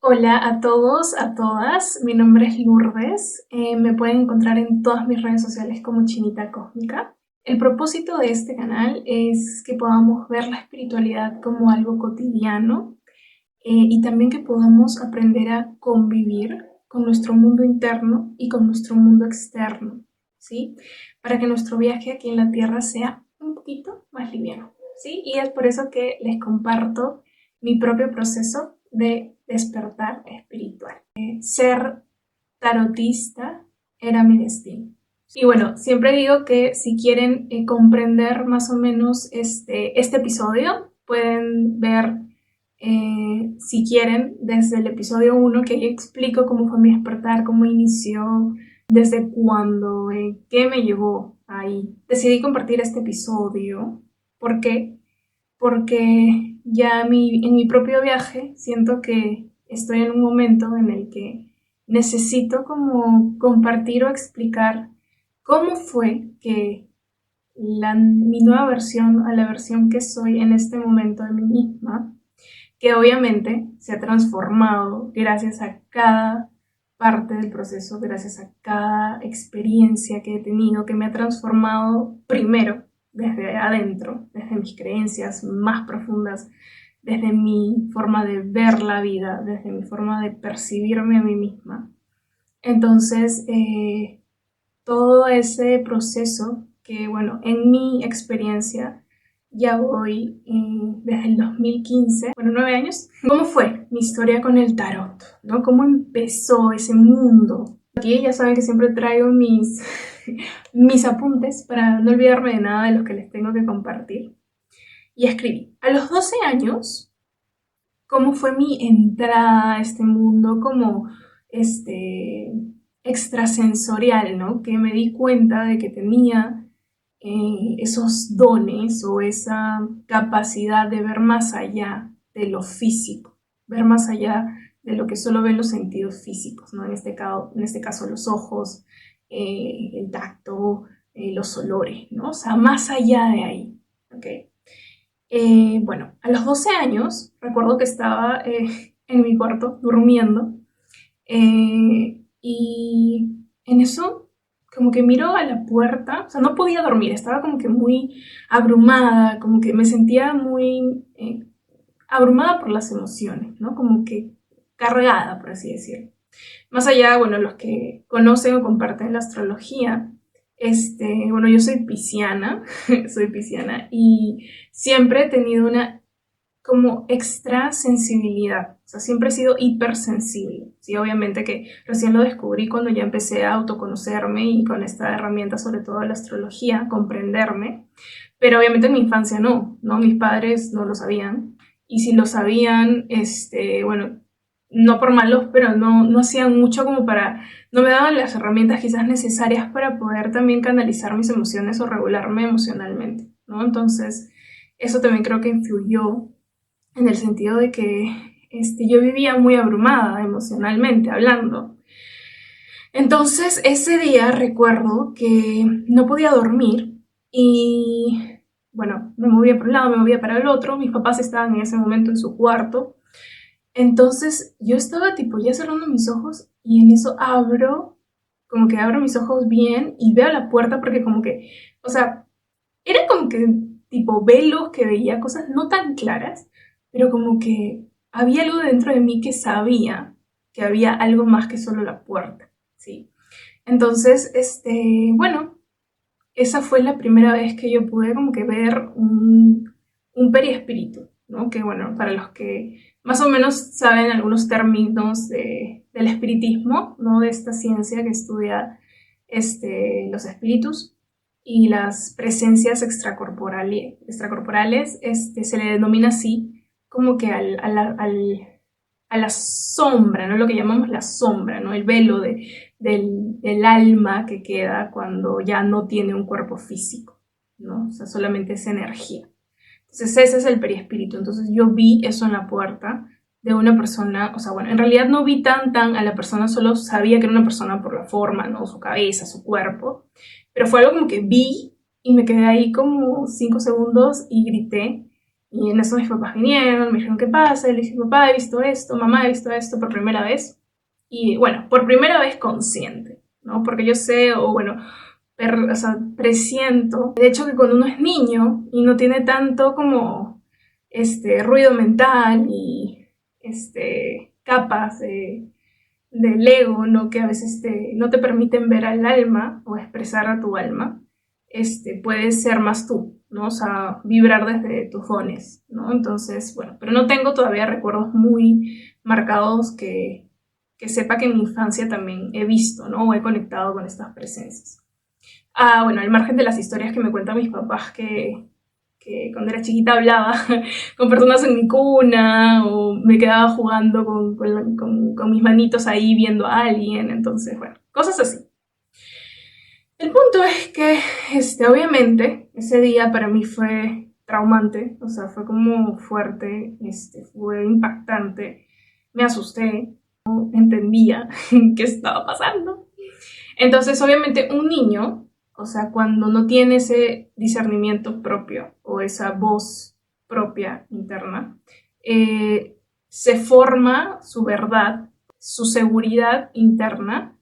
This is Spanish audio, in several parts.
Hola a todos, a todas. Mi nombre es Lourdes. Me pueden encontrar en todas mis redes sociales como Chinita Cósmica. El propósito de este canal es que podamos ver la espiritualidad como algo cotidiano y también que podamos aprender a convivir con nuestro mundo interno y con nuestro mundo externo, ¿sí? Para que nuestro viaje aquí en la Tierra sea un poquito más liviano, ¿sí? Y es por eso que les comparto mi propio proceso de despertar espiritual. Ser tarotista era mi destino. Y bueno, siempre digo que si quieren comprender más o menos este episodio, pueden ver, si quieren, desde el episodio 1, que ahí explico cómo fue mi despertar, cómo inició, desde cuándo, qué me llevó ahí. Decidí compartir este episodio. ¿Por qué? Porque ya en mi propio viaje siento que estoy en un momento en el que necesito como compartir o explicar cómo fue que mi nueva versión a la versión que soy en este momento de mí misma, que obviamente se ha transformado gracias a cada parte del proceso, gracias a cada experiencia que he tenido, que me ha transformado primero desde adentro, desde mis creencias más profundas, desde mi forma de ver la vida, desde mi forma de percibirme a mí misma. Entonces, todo ese proceso que, bueno, en mi experiencia ya voy desde el 2015, bueno, 9 años. ¿Cómo fue mi historia con el tarot? ¿No? ¿Cómo empezó ese mundo? Aquí ya saben que siempre traigo mis apuntes para no olvidarme de nada de los que les tengo que compartir. Y escribí. A los 12 años, ¿cómo fue mi entrada a este mundo como este extrasensorial, ¿no? Que me di cuenta de que tenía esos dones o esa capacidad de ver más allá de lo físico, ver más allá de lo que solo ven los sentidos físicos, ¿no? En este caso los ojos, el tacto, los olores, ¿no? O sea, más allá de ahí, ¿ok? Bueno, a los 12 años recuerdo que estaba en mi cuarto durmiendo y en eso como que miro a la puerta, o sea, no podía dormir, estaba como que muy abrumada, como que me sentía muy abrumada por las emociones, ¿no? Como que cargada, por así decirlo. Más allá, bueno, los que conocen o comparten la astrología, bueno, yo soy pisciana, soy pisciana y siempre he tenido una como extra sensibilidad, o sea, siempre he sido hipersensible, sí, obviamente que recién lo descubrí cuando ya empecé a autoconocerme y con esta herramienta, sobre todo la astrología, comprenderme, pero obviamente en mi infancia no, mis padres no lo sabían, y si lo sabían, bueno, no por malos, pero no hacían mucho como para, no me daban las herramientas quizás necesarias para poder también canalizar mis emociones o regularme emocionalmente, ¿no? Entonces, eso también creo que influyó en el sentido de que yo vivía muy abrumada emocionalmente hablando. Entonces, ese día recuerdo que no podía dormir y, bueno, me movía por un lado, me movía para el otro, mis papás estaban en ese momento en su cuarto, entonces yo estaba tipo ya cerrando mis ojos y en eso como que abro mis ojos bien y veo la puerta porque como que, o sea, era como que tipo velos que veía cosas no tan claras, pero como que había algo dentro de mí que sabía que había algo más que solo la puerta, ¿sí? Entonces, bueno, esa fue la primera vez que yo pude como que ver un periespíritu, ¿no? Que bueno, para los que más o menos saben algunos términos del espiritismo, ¿no? De esta ciencia que estudia los espíritus y las presencias extracorporales, se le denomina así como que a la sombra, ¿no? Lo que llamamos la sombra, ¿no? El velo del alma que queda cuando ya no tiene un cuerpo físico, ¿no? O sea, solamente es energía. Entonces ese es el perispíritu. Entonces yo vi eso en la puerta de una persona, o sea, bueno, en realidad no vi tan a la persona, solo sabía que era una persona por la forma, ¿no? Su cabeza, su cuerpo, pero fue algo como que vi y me quedé ahí como 5 segundos y grité Y en eso mis papás vinieron, me dijeron, ¿qué pasa? Y le dije, papá, he visto esto, mamá, he visto esto por primera vez. Y bueno, por primera vez consciente, ¿no? Porque yo sé, o bueno, o sea, presiento, de hecho que cuando uno es niño y no tiene tanto como ruido mental y capas del ego, ¿no? Que a veces no te permiten ver al alma o expresar a tu alma, puedes ser más tú, ¿no? O sea, vibrar desde tus dones, ¿no? Entonces, bueno, pero no tengo todavía recuerdos muy marcados que sepa que en mi infancia también he visto, ¿no? O he conectado con estas presencias. Ah, bueno, al margen de las historias que me cuentan mis papás que cuando era chiquita hablaba con personas en mi cuna o me quedaba jugando con mis manitos ahí viendo a alguien, entonces, bueno, cosas así. El punto es que, obviamente, ese día para mí fue traumante, o sea, fue como fuerte, fue impactante, me asusté, no entendía qué estaba pasando. Entonces, obviamente, un niño, o sea, cuando no tiene ese discernimiento propio o esa voz propia interna, se forma su verdad, su seguridad interna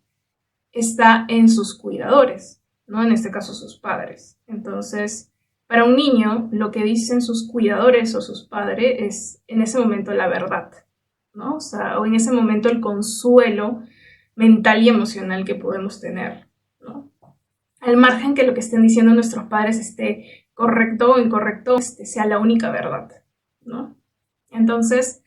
está en sus cuidadores, ¿no? En este caso, sus padres. Entonces, para un niño, lo que dicen sus cuidadores o sus padres es en ese momento la verdad, ¿no? O sea, o en ese momento el consuelo mental y emocional que podemos tener, ¿no? Al margen que lo que estén diciendo nuestros padres esté correcto o incorrecto, sea la única verdad, ¿no? Entonces,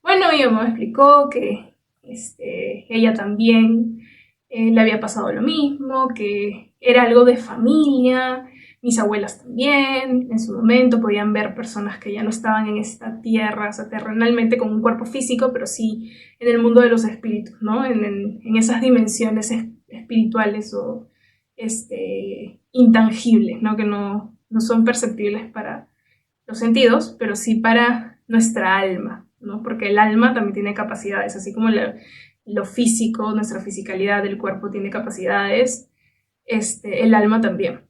bueno, mi mamá me explicó que ella también le había pasado lo mismo, que era algo de familia, mis abuelas también, en su momento podían ver personas que ya no estaban en esta tierra, o sea, terrenalmente con un cuerpo físico, pero sí en el mundo de los espíritus, ¿no? En esas dimensiones espirituales o intangibles, ¿no? Que no son perceptibles para los sentidos, pero sí para nuestra alma, ¿no? Porque el alma también tiene capacidades, así como lo físico, nuestra fisicalidad del cuerpo tiene capacidades, el alma también.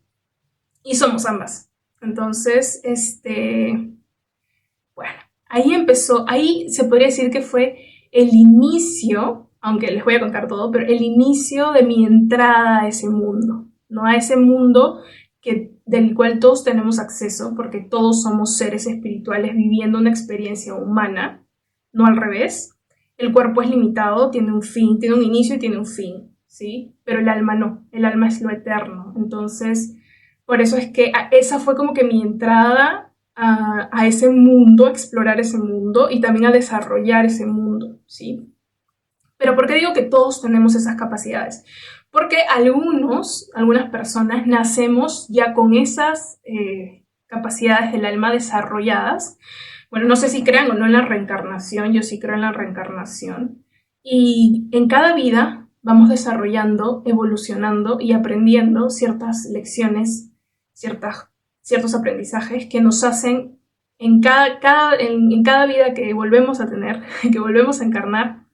Y somos ambas. Entonces, bueno, ahí empezó, ahí se podría decir que fue el inicio, aunque les voy a contar todo, pero el inicio de mi entrada a ese mundo, ¿no? A ese mundo del cual todos tenemos acceso, porque todos somos seres espirituales viviendo una experiencia humana, no al revés. El cuerpo es limitado, tiene un fin, tiene un inicio y tiene un fin, ¿sí? Pero el alma no, el alma es lo eterno. Entonces, por eso es que esa fue como que mi entrada a ese mundo, a explorar ese mundo y también a desarrollar ese mundo, ¿sí? Pero ¿por qué digo que todos tenemos esas capacidades? Porque algunas personas nacemos ya con esas capacidades del alma desarrolladas. Bueno, no sé si crean o no en la reencarnación, yo sí creo en la reencarnación. Y en cada vida vamos desarrollando, evolucionando y aprendiendo ciertas lecciones, ciertos aprendizajes que nos hacen en cada vida que volvemos a tener, que volvemos a encarnar,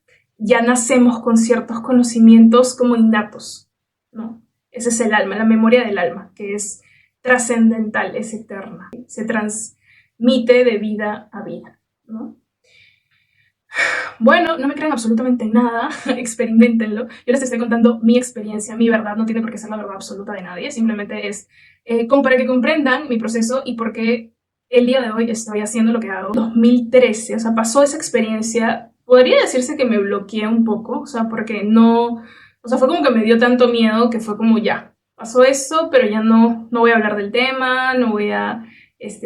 ya nacemos con ciertos conocimientos como innatos, ¿no? Ese es el alma, la memoria del alma, que es trascendental, es eterna, se transmite de vida a vida, ¿no? Bueno, no me crean absolutamente nada, experimentenlo. Yo les estoy contando mi experiencia, mi verdad, no tiene por qué ser la verdad absoluta de nadie, simplemente es como para que comprendan mi proceso y por qué el día de hoy estoy haciendo lo que hago. 2013, o sea, pasó esa experiencia, podría decirse que me bloqueé un poco, o sea, porque no, o sea, fue como que me dio tanto miedo que fue como ya, pasó eso, pero ya no voy a hablar del tema, no voy a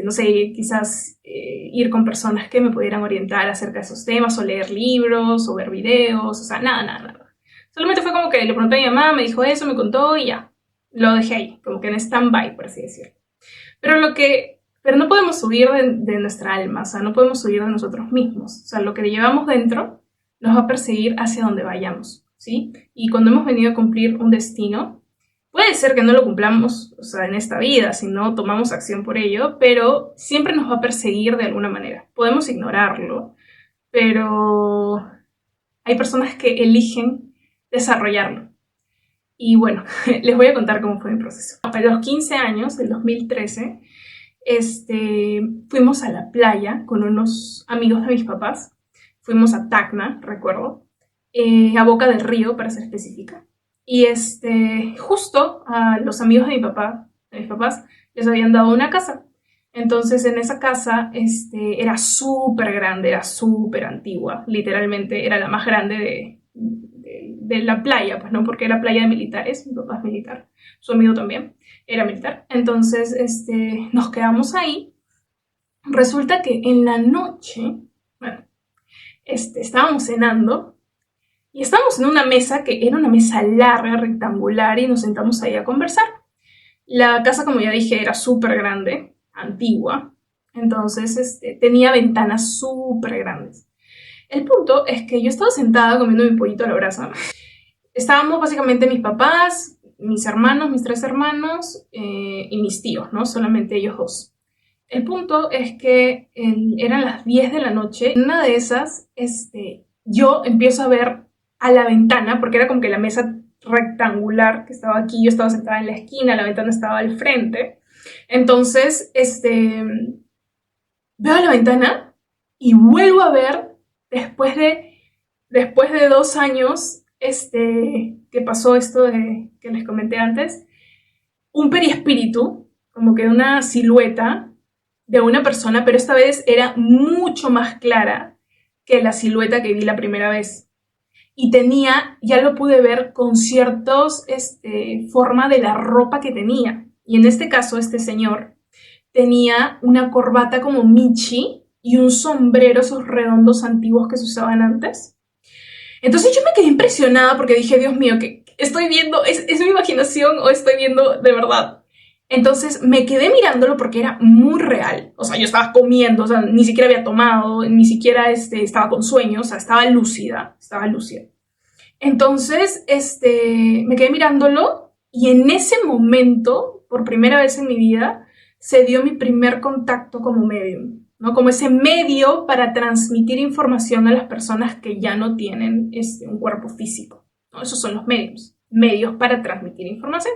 no sé, quizás ir con personas que me pudieran orientar acerca de esos temas, o leer libros, o ver videos, o sea, nada. Solamente fue como que le pregunté a mi mamá, me dijo eso, me contó y ya. Lo dejé ahí, como que en stand-by, por así decirlo. Pero no podemos huir de nuestra alma, o sea, no podemos huir de nosotros mismos. O sea, lo que llevamos dentro nos va a perseguir hacia donde vayamos, ¿sí? Y cuando hemos venido a cumplir un destino, puede ser que no lo cumplamos, o sea, en esta vida, si no tomamos acción por ello, pero siempre nos va a perseguir de alguna manera. Podemos ignorarlo, pero hay personas que eligen desarrollarlo. Y bueno, les voy a contar cómo fue mi proceso. A los 15 años, del 2013, fuimos a la playa con unos amigos de mis papás. Fuimos a Tacna, recuerdo, a Boca del Río, para ser específica. Y justo a los amigos de mis papás, les habían dado una casa. Entonces en esa casa era súper grande, era súper antigua, literalmente era la más grande de la playa, pues no, porque era playa de militares, mi papá es militar, su amigo también era militar. Entonces nos quedamos ahí. Resulta que en la noche, bueno, estábamos cenando y estábamos en una mesa que era una mesa larga, rectangular, y nos sentamos ahí a conversar. La casa, como ya dije, era súper grande, antigua, entonces tenía ventanas súper grandes. El punto es que yo estaba sentada comiendo mi pollito a la brasa. Estábamos básicamente mis papás, mis hermanos, mis tres hermanos y mis tíos, ¿no? Solamente ellos dos. El punto es que eran las 10 de la noche. En una de esas, yo empiezo a ver a la ventana, porque era como que la mesa rectangular que estaba aquí, yo estaba sentada en la esquina, la ventana estaba al frente. Entonces, veo a la ventana y vuelvo a ver, después de 2 años, que pasó esto que les comenté antes, un perispíritu, como que una silueta de una persona, pero esta vez era mucho más clara que la silueta que vi la primera vez. Y ya lo pude ver con ciertos forma de la ropa que tenía. Y en este caso, este señor tenía una corbata como Michi y un sombrero, esos redondos antiguos que se usaban antes. Entonces yo me quedé impresionada porque dije, Dios mío, ¿qué estoy viendo? ¿Es mi imaginación o estoy viendo de verdad? Entonces me quedé mirándolo porque era muy real. O sea, yo estaba comiendo, o sea, ni siquiera había tomado, ni siquiera estaba con sueño, o sea, estaba lúcida, estaba lúcida. Entonces, me quedé mirándolo y en ese momento, por primera vez en mi vida, se dio mi primer contacto como medium, ¿no? Como ese medio para transmitir información a las personas que ya no tienen un cuerpo físico, ¿no? Esos son los medios para transmitir información.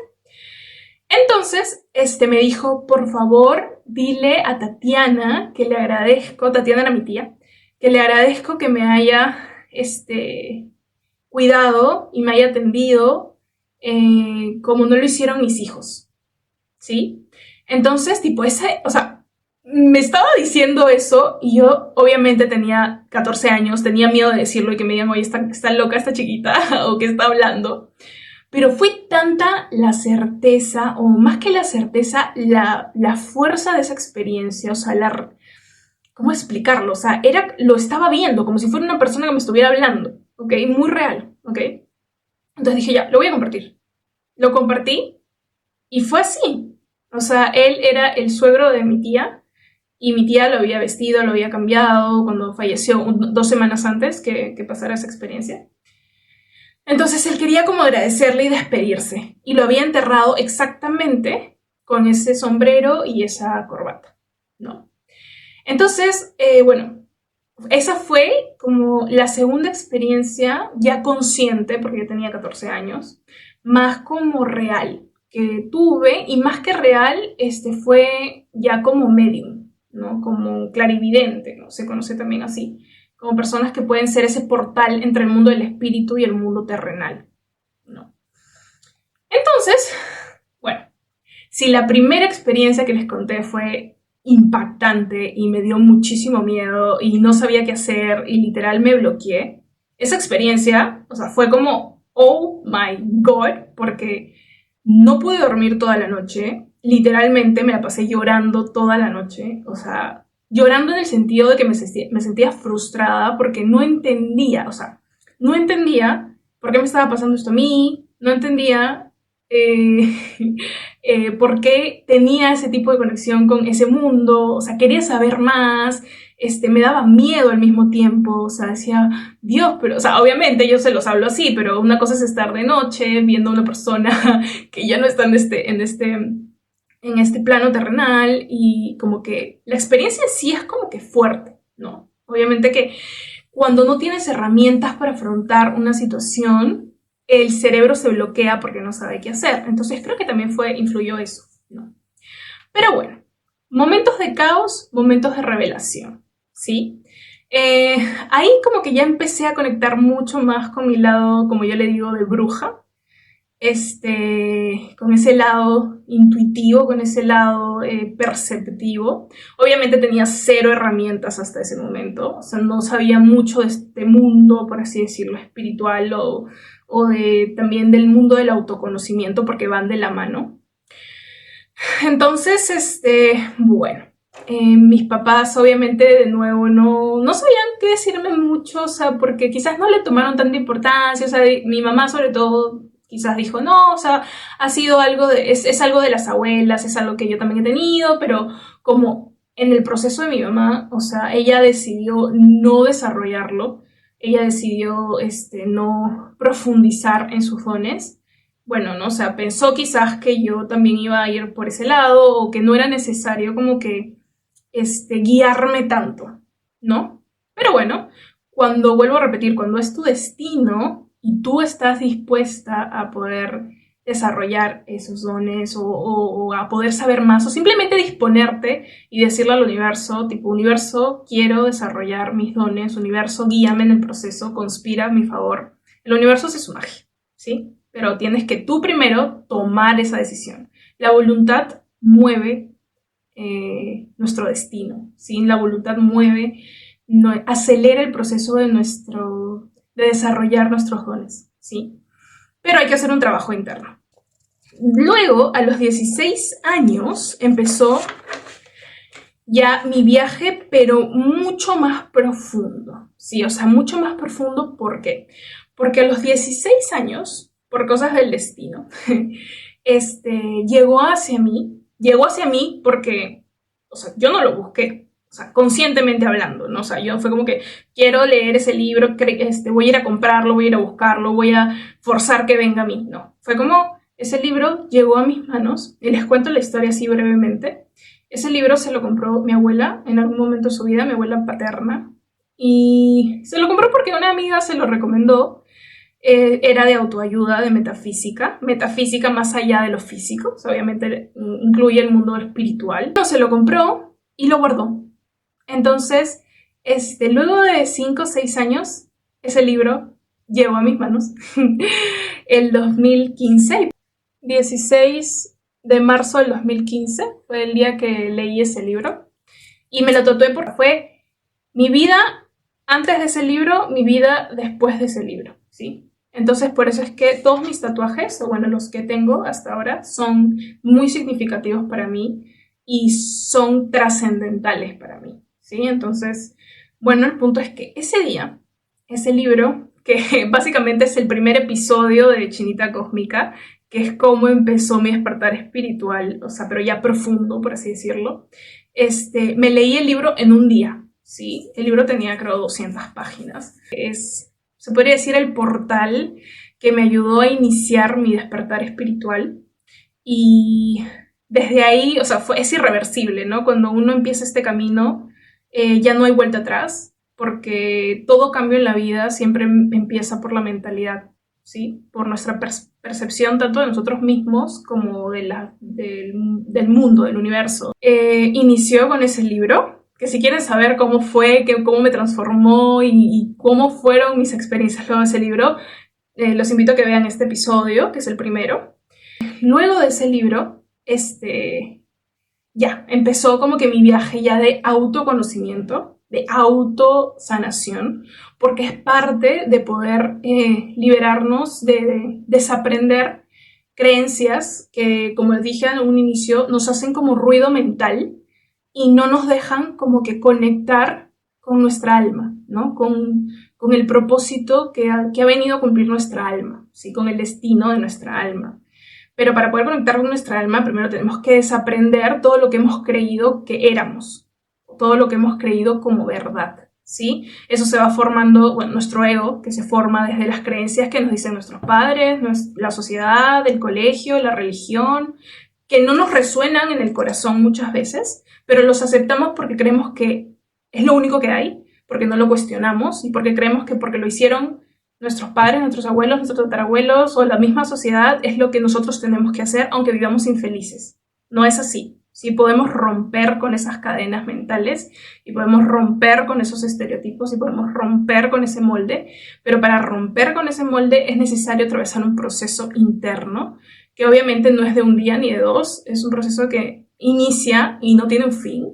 Entonces, me dijo, por favor, dile a Tatiana que le agradezco, Tatiana era mi tía, que le agradezco que me haya, cuidado y me haya atendido como no lo hicieron mis hijos, ¿sí? Entonces, tipo, o sea, me estaba diciendo eso y yo obviamente tenía 14 años, tenía miedo de decirlo y que me digan, oye, está loca esta chiquita o que está hablando. Pero fue tanta la certeza, o más que la certeza, la fuerza de esa experiencia, o sea, ¿cómo explicarlo? O sea, lo estaba viendo como si fuera una persona que me estuviera hablando, ¿ok? Muy real, ¿ok? Entonces dije, ya, lo voy a compartir. Lo compartí y fue así. O sea, él era el suegro de mi tía y mi tía lo había vestido, lo había cambiado cuando falleció 2 semanas antes que pasara esa experiencia. Entonces él quería como agradecerle y despedirse. Y lo había enterrado exactamente con ese sombrero y esa corbata, ¿no? Entonces, bueno, esa fue como la segunda experiencia ya consciente, porque yo tenía 14 años, más como real que tuve, y más que real, fue ya como medium, ¿no? Como clarividente, ¿no? Se conoce también así, como personas que pueden ser ese portal entre el mundo del espíritu y el mundo terrenal, ¿no? Entonces, bueno, si la primera experiencia que les conté fue impactante y me dio muchísimo miedo y no sabía qué hacer y literal me bloqueé, esa experiencia, o sea, fue como, oh my god, porque no pude dormir toda la noche, literalmente me la pasé llorando toda la noche, o sea, llorando en el sentido de que me sentía frustrada porque no entendía, o sea, no entendía por qué me estaba pasando esto a mí, no entendía eh, por qué tenía ese tipo de conexión con ese mundo, o sea, quería saber más, me daba miedo al mismo tiempo, o sea, decía, Dios, pero, o sea, obviamente yo se los hablo así, pero una cosa es estar de noche viendo a una persona que ya no está en este plano terrenal, y como que la experiencia en sí es como que fuerte, ¿no? Obviamente que cuando no tienes herramientas para afrontar una situación, el cerebro se bloquea porque no sabe qué hacer. Entonces creo que también influyó eso, ¿no? Pero bueno, Momentos de caos, momentos de revelación, ¿sí? Ahí como que ya empecé a conectar mucho más con mi lado, como yo le digo, de bruja, con ese lado intuitivo, con ese lado perceptivo. Obviamente tenía cero herramientas hasta ese momento, o sea, no sabía mucho de este mundo, por así decirlo, espiritual también del mundo del autoconocimiento, porque van de la mano. Entonces, bueno, mis papás obviamente de nuevo no sabían qué decirme mucho, o sea, porque quizás no le tomaron tanta importancia, o sea, mi mamá sobre todo quizás dijo, no, o sea, ha sido algo es algo de las abuelas, es algo que yo también he tenido, pero como en el proceso de mi mamá, o sea, ella decidió no desarrollarlo, ella decidió, no profundizar en sus dones. Bueno, ¿no? O sea, pensó quizás que yo también iba a ir por ese lado o que no era necesario como que, guiarme tanto, ¿no? Pero bueno, cuando vuelvo a repetir, cuando es tu destino y tú estás dispuesta a poder desarrollar esos dones o a poder saber más o simplemente disponerte y decirle al universo, tipo, universo, quiero desarrollar mis dones, universo, guíame en el proceso, conspira a mi favor. El universo hace su magia, ¿sí? Pero tienes que tú primero tomar esa decisión. La voluntad mueve nuestro destino, ¿sí? La voluntad mueve, no, acelera el proceso de desarrollar nuestros dones, ¿sí? Pero hay que hacer un trabajo interno. Luego, a los 16 años, empezó ya mi viaje, pero mucho más profundo, ¿sí? O sea, mucho más profundo, ¿por qué? Porque a los 16 años, por cosas del destino, llegó hacia mí porque, o sea, yo no lo busqué, o sea, conscientemente hablando, ¿no? O sea, yo fue como que quiero leer ese libro, voy a ir a comprarlo, voy a ir a buscarlo, voy a forzar que venga a mí, no. Fue como ese libro llegó a mis manos, y les cuento la historia así brevemente. Ese libro se lo compró mi abuela en algún momento de su vida, mi abuela paterna, y se lo compró porque una amiga se lo recomendó. Era de autoayuda, de metafísica más allá de lo físico, o sea, obviamente incluye el mundo espiritual. Se lo compró y lo guardó. Entonces, luego de 5 o 6 años, ese libro llegó a mis manos el 2015, 16 de marzo del 2015, fue el día que leí ese libro y me lo tatué porque fue mi vida antes de ese libro, mi vida después de ese libro, ¿sí? Entonces, por eso es que todos mis tatuajes, o bueno, los que tengo hasta ahora, son muy significativos para mí y son trascendentales para mí, ¿sí? Entonces, bueno, el punto es que ese día, ese libro, que básicamente es el primer episodio de Chinita Cósmica, que es cómo empezó mi despertar espiritual, o sea, pero ya profundo, por así decirlo, me leí el libro en un día, ¿sí? El libro tenía, creo, 200 páginas. Se podría decir, el portal que me ayudó a iniciar mi despertar espiritual. Y desde ahí, o sea, es irreversible, ¿no? Cuando uno empieza este camino, ya no hay vuelta atrás, porque todo cambio en la vida siempre empieza por la mentalidad, ¿sí? Por nuestra percepción tanto de nosotros mismos como del mundo, del universo. Inició con ese libro, que si quieren saber cómo fue, cómo me transformó y cómo fueron mis experiencias luego de ese libro, los invito a que vean este episodio, que es el primero. Luego de ese libro, ya empezó como que mi viaje ya de autoconocimiento, de autosanación, porque es parte de poder liberarnos, de desaprender creencias que, como les dije en un inicio, nos hacen como ruido mental y no nos dejan como que conectar con nuestra alma, ¿no? Con el propósito que ha venido a cumplir nuestra alma, ¿sí? Con el destino de nuestra alma. Pero para poder conectar con nuestra alma, primero tenemos que desaprender todo lo que hemos creído que éramos, todo lo que hemos creído como verdad, ¿sí? Eso se va formando, bueno, nuestro ego, que se forma desde las creencias que nos dicen nuestros padres, la sociedad, el colegio, la religión, que no nos resuenan en el corazón muchas veces, pero los aceptamos porque creemos que es lo único que hay, porque no lo cuestionamos y porque creemos que porque lo hicieron nuestros padres, nuestros abuelos, nuestros tatarabuelos o la misma sociedad es lo que nosotros tenemos que hacer aunque vivamos infelices. No es así. O ¿sí? Podemos romper con esas cadenas mentales y podemos romper con esos estereotipos y podemos romper con ese molde, pero para romper con ese molde es necesario atravesar un proceso interno que obviamente no es de un día ni de dos, es un proceso que inicia y no tiene un fin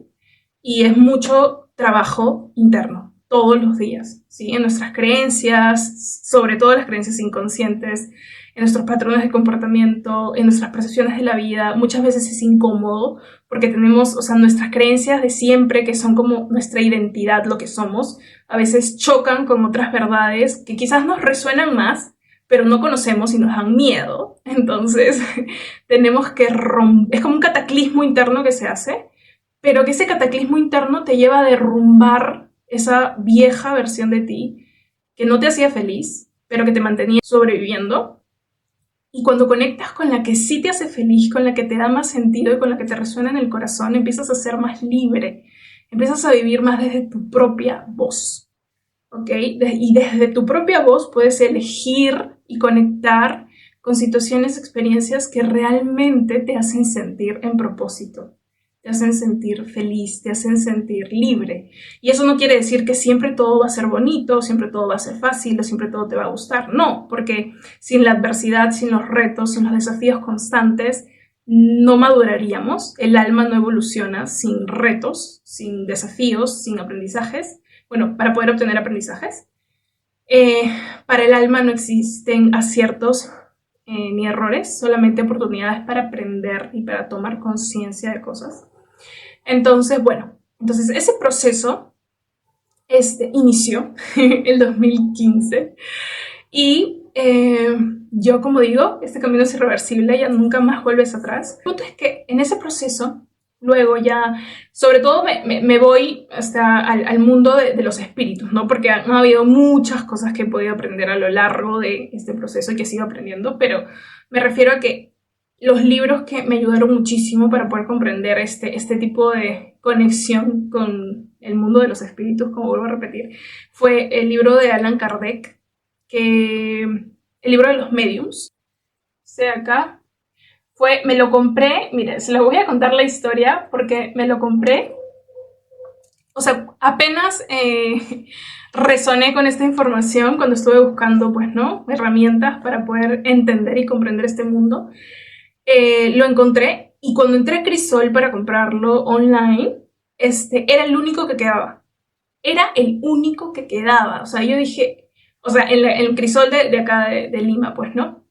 y es mucho trabajo interno todos los días, ¿sí? En nuestras creencias, sobre todo las creencias inconscientes, en nuestros patrones de comportamiento, en nuestras percepciones de la vida. Muchas veces es incómodo porque tenemos, o sea, nuestras creencias de siempre, que son como nuestra identidad, lo que somos, a veces chocan con otras verdades que quizás nos resuenan más, pero no conocemos y nos dan miedo. Entonces, tenemos que romper, es como un cataclismo interno que se hace, pero que ese cataclismo interno te lleva a derrumbar esa vieja versión de ti que no te hacía feliz, pero que te mantenía sobreviviendo. Y cuando conectas con la que sí te hace feliz, con la que te da más sentido y con la que te resuena en el corazón, empiezas a ser más libre, empiezas a vivir más desde tu propia voz, ¿ok? Y desde tu propia voz puedes elegir y conectar con situaciones, experiencias que realmente te hacen sentir en propósito, te hacen sentir feliz, te hacen sentir libre. Y eso no quiere decir que siempre todo va a ser bonito, siempre todo va a ser fácil o siempre todo te va a gustar. No, porque sin la adversidad, sin los retos, sin los desafíos constantes, no maduraríamos. El alma no evoluciona sin retos, sin desafíos, sin aprendizajes. Bueno, para poder obtener aprendizajes. Eh, para el alma no existen aciertos ni errores, solamente oportunidades para aprender y para tomar conciencia de cosas. Entonces, bueno, entonces ese proceso inició el 2015 y yo, como digo, este camino es irreversible, ya nunca más vuelves atrás. El punto es que en ese proceso, luego ya, sobre todo me voy hasta al mundo de los espíritus, ¿no? Porque han habido muchas cosas que he podido aprender a lo largo de este proceso y que sigo aprendiendo, pero me refiero a que los libros que me ayudaron muchísimo para poder comprender este tipo de conexión con el mundo de los espíritus, como vuelvo a repetir, fue el libro de Allan Kardec, el libro de los mediums. O sea, acá me lo compré, mire, se lo voy a contar la historia porque me lo compré. O sea, apenas resoné con esta información cuando estuve buscando, pues, ¿no? Herramientas para poder entender y comprender este mundo. Lo encontré y cuando entré a Crisol para comprarlo online, era el único que quedaba. Era el único que quedaba. O sea, yo dije, o sea, en el Crisol de acá de Lima, pues, ¿no?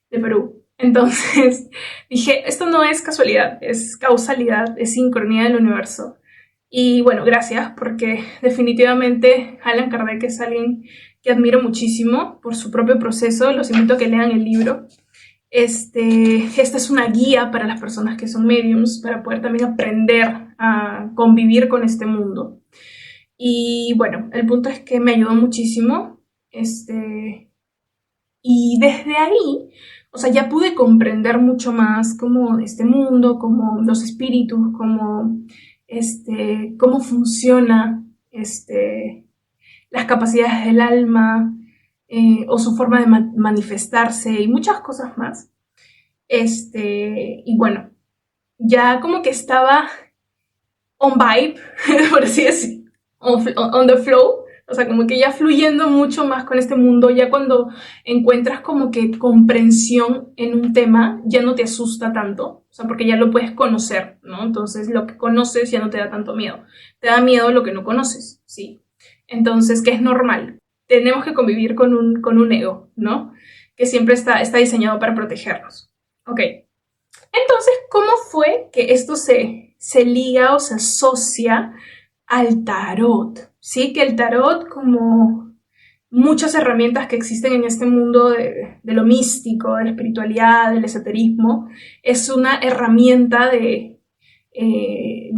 De Perú. Entonces dije, esto no es casualidad, es causalidad, es sincronía del universo. Y bueno, gracias, porque definitivamente Allan Kardec es alguien que admiro muchísimo por su propio proceso. Los invito a que lean el libro. Esta es una guía para las personas que son mediums, para poder también aprender a convivir con este mundo. Y bueno, el punto es que me ayudó muchísimo. Y desde ahí, o sea, ya pude comprender mucho más cómo este mundo, cómo los espíritus, cómo funciona, las capacidades del alma, o su forma de manifestarse y muchas cosas más. Y bueno, ya como que estaba on vibe, por así decir, on the flow, o sea, como que ya fluyendo mucho más con este mundo, ya cuando encuentras como que comprensión en un tema, ya no te asusta tanto, o sea, porque ya lo puedes conocer, ¿no? Entonces lo que conoces ya no te da tanto miedo, te da miedo lo que no conoces, ¿sí? Entonces, que es normal, tenemos que convivir con un ego, ¿no? Que siempre está diseñado para protegernos. Ok, entonces, ¿cómo fue que esto se liga o se asocia al tarot? Sí, que el tarot, como muchas herramientas que existen en este mundo de lo místico, de la espiritualidad, del esoterismo, es una herramienta de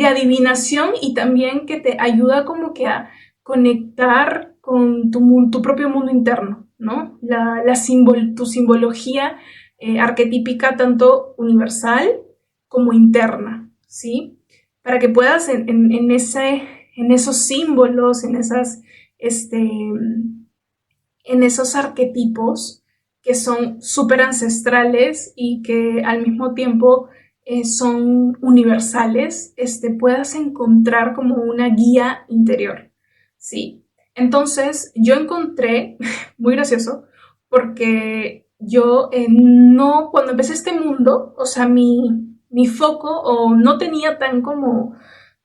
adivinación y también que te ayuda como que a conectar con tu propio mundo interno, ¿no? Tu simbología arquetípica, tanto universal como interna, ¿sí? Para que puedas en esos símbolos, en esos arquetipos que son súper ancestrales y que al mismo tiempo son universales, puedas encontrar como una guía interior, ¿sí? Entonces yo encontré, muy gracioso, porque yo no, cuando empecé este mundo, o sea, mi foco o no tenía tan como,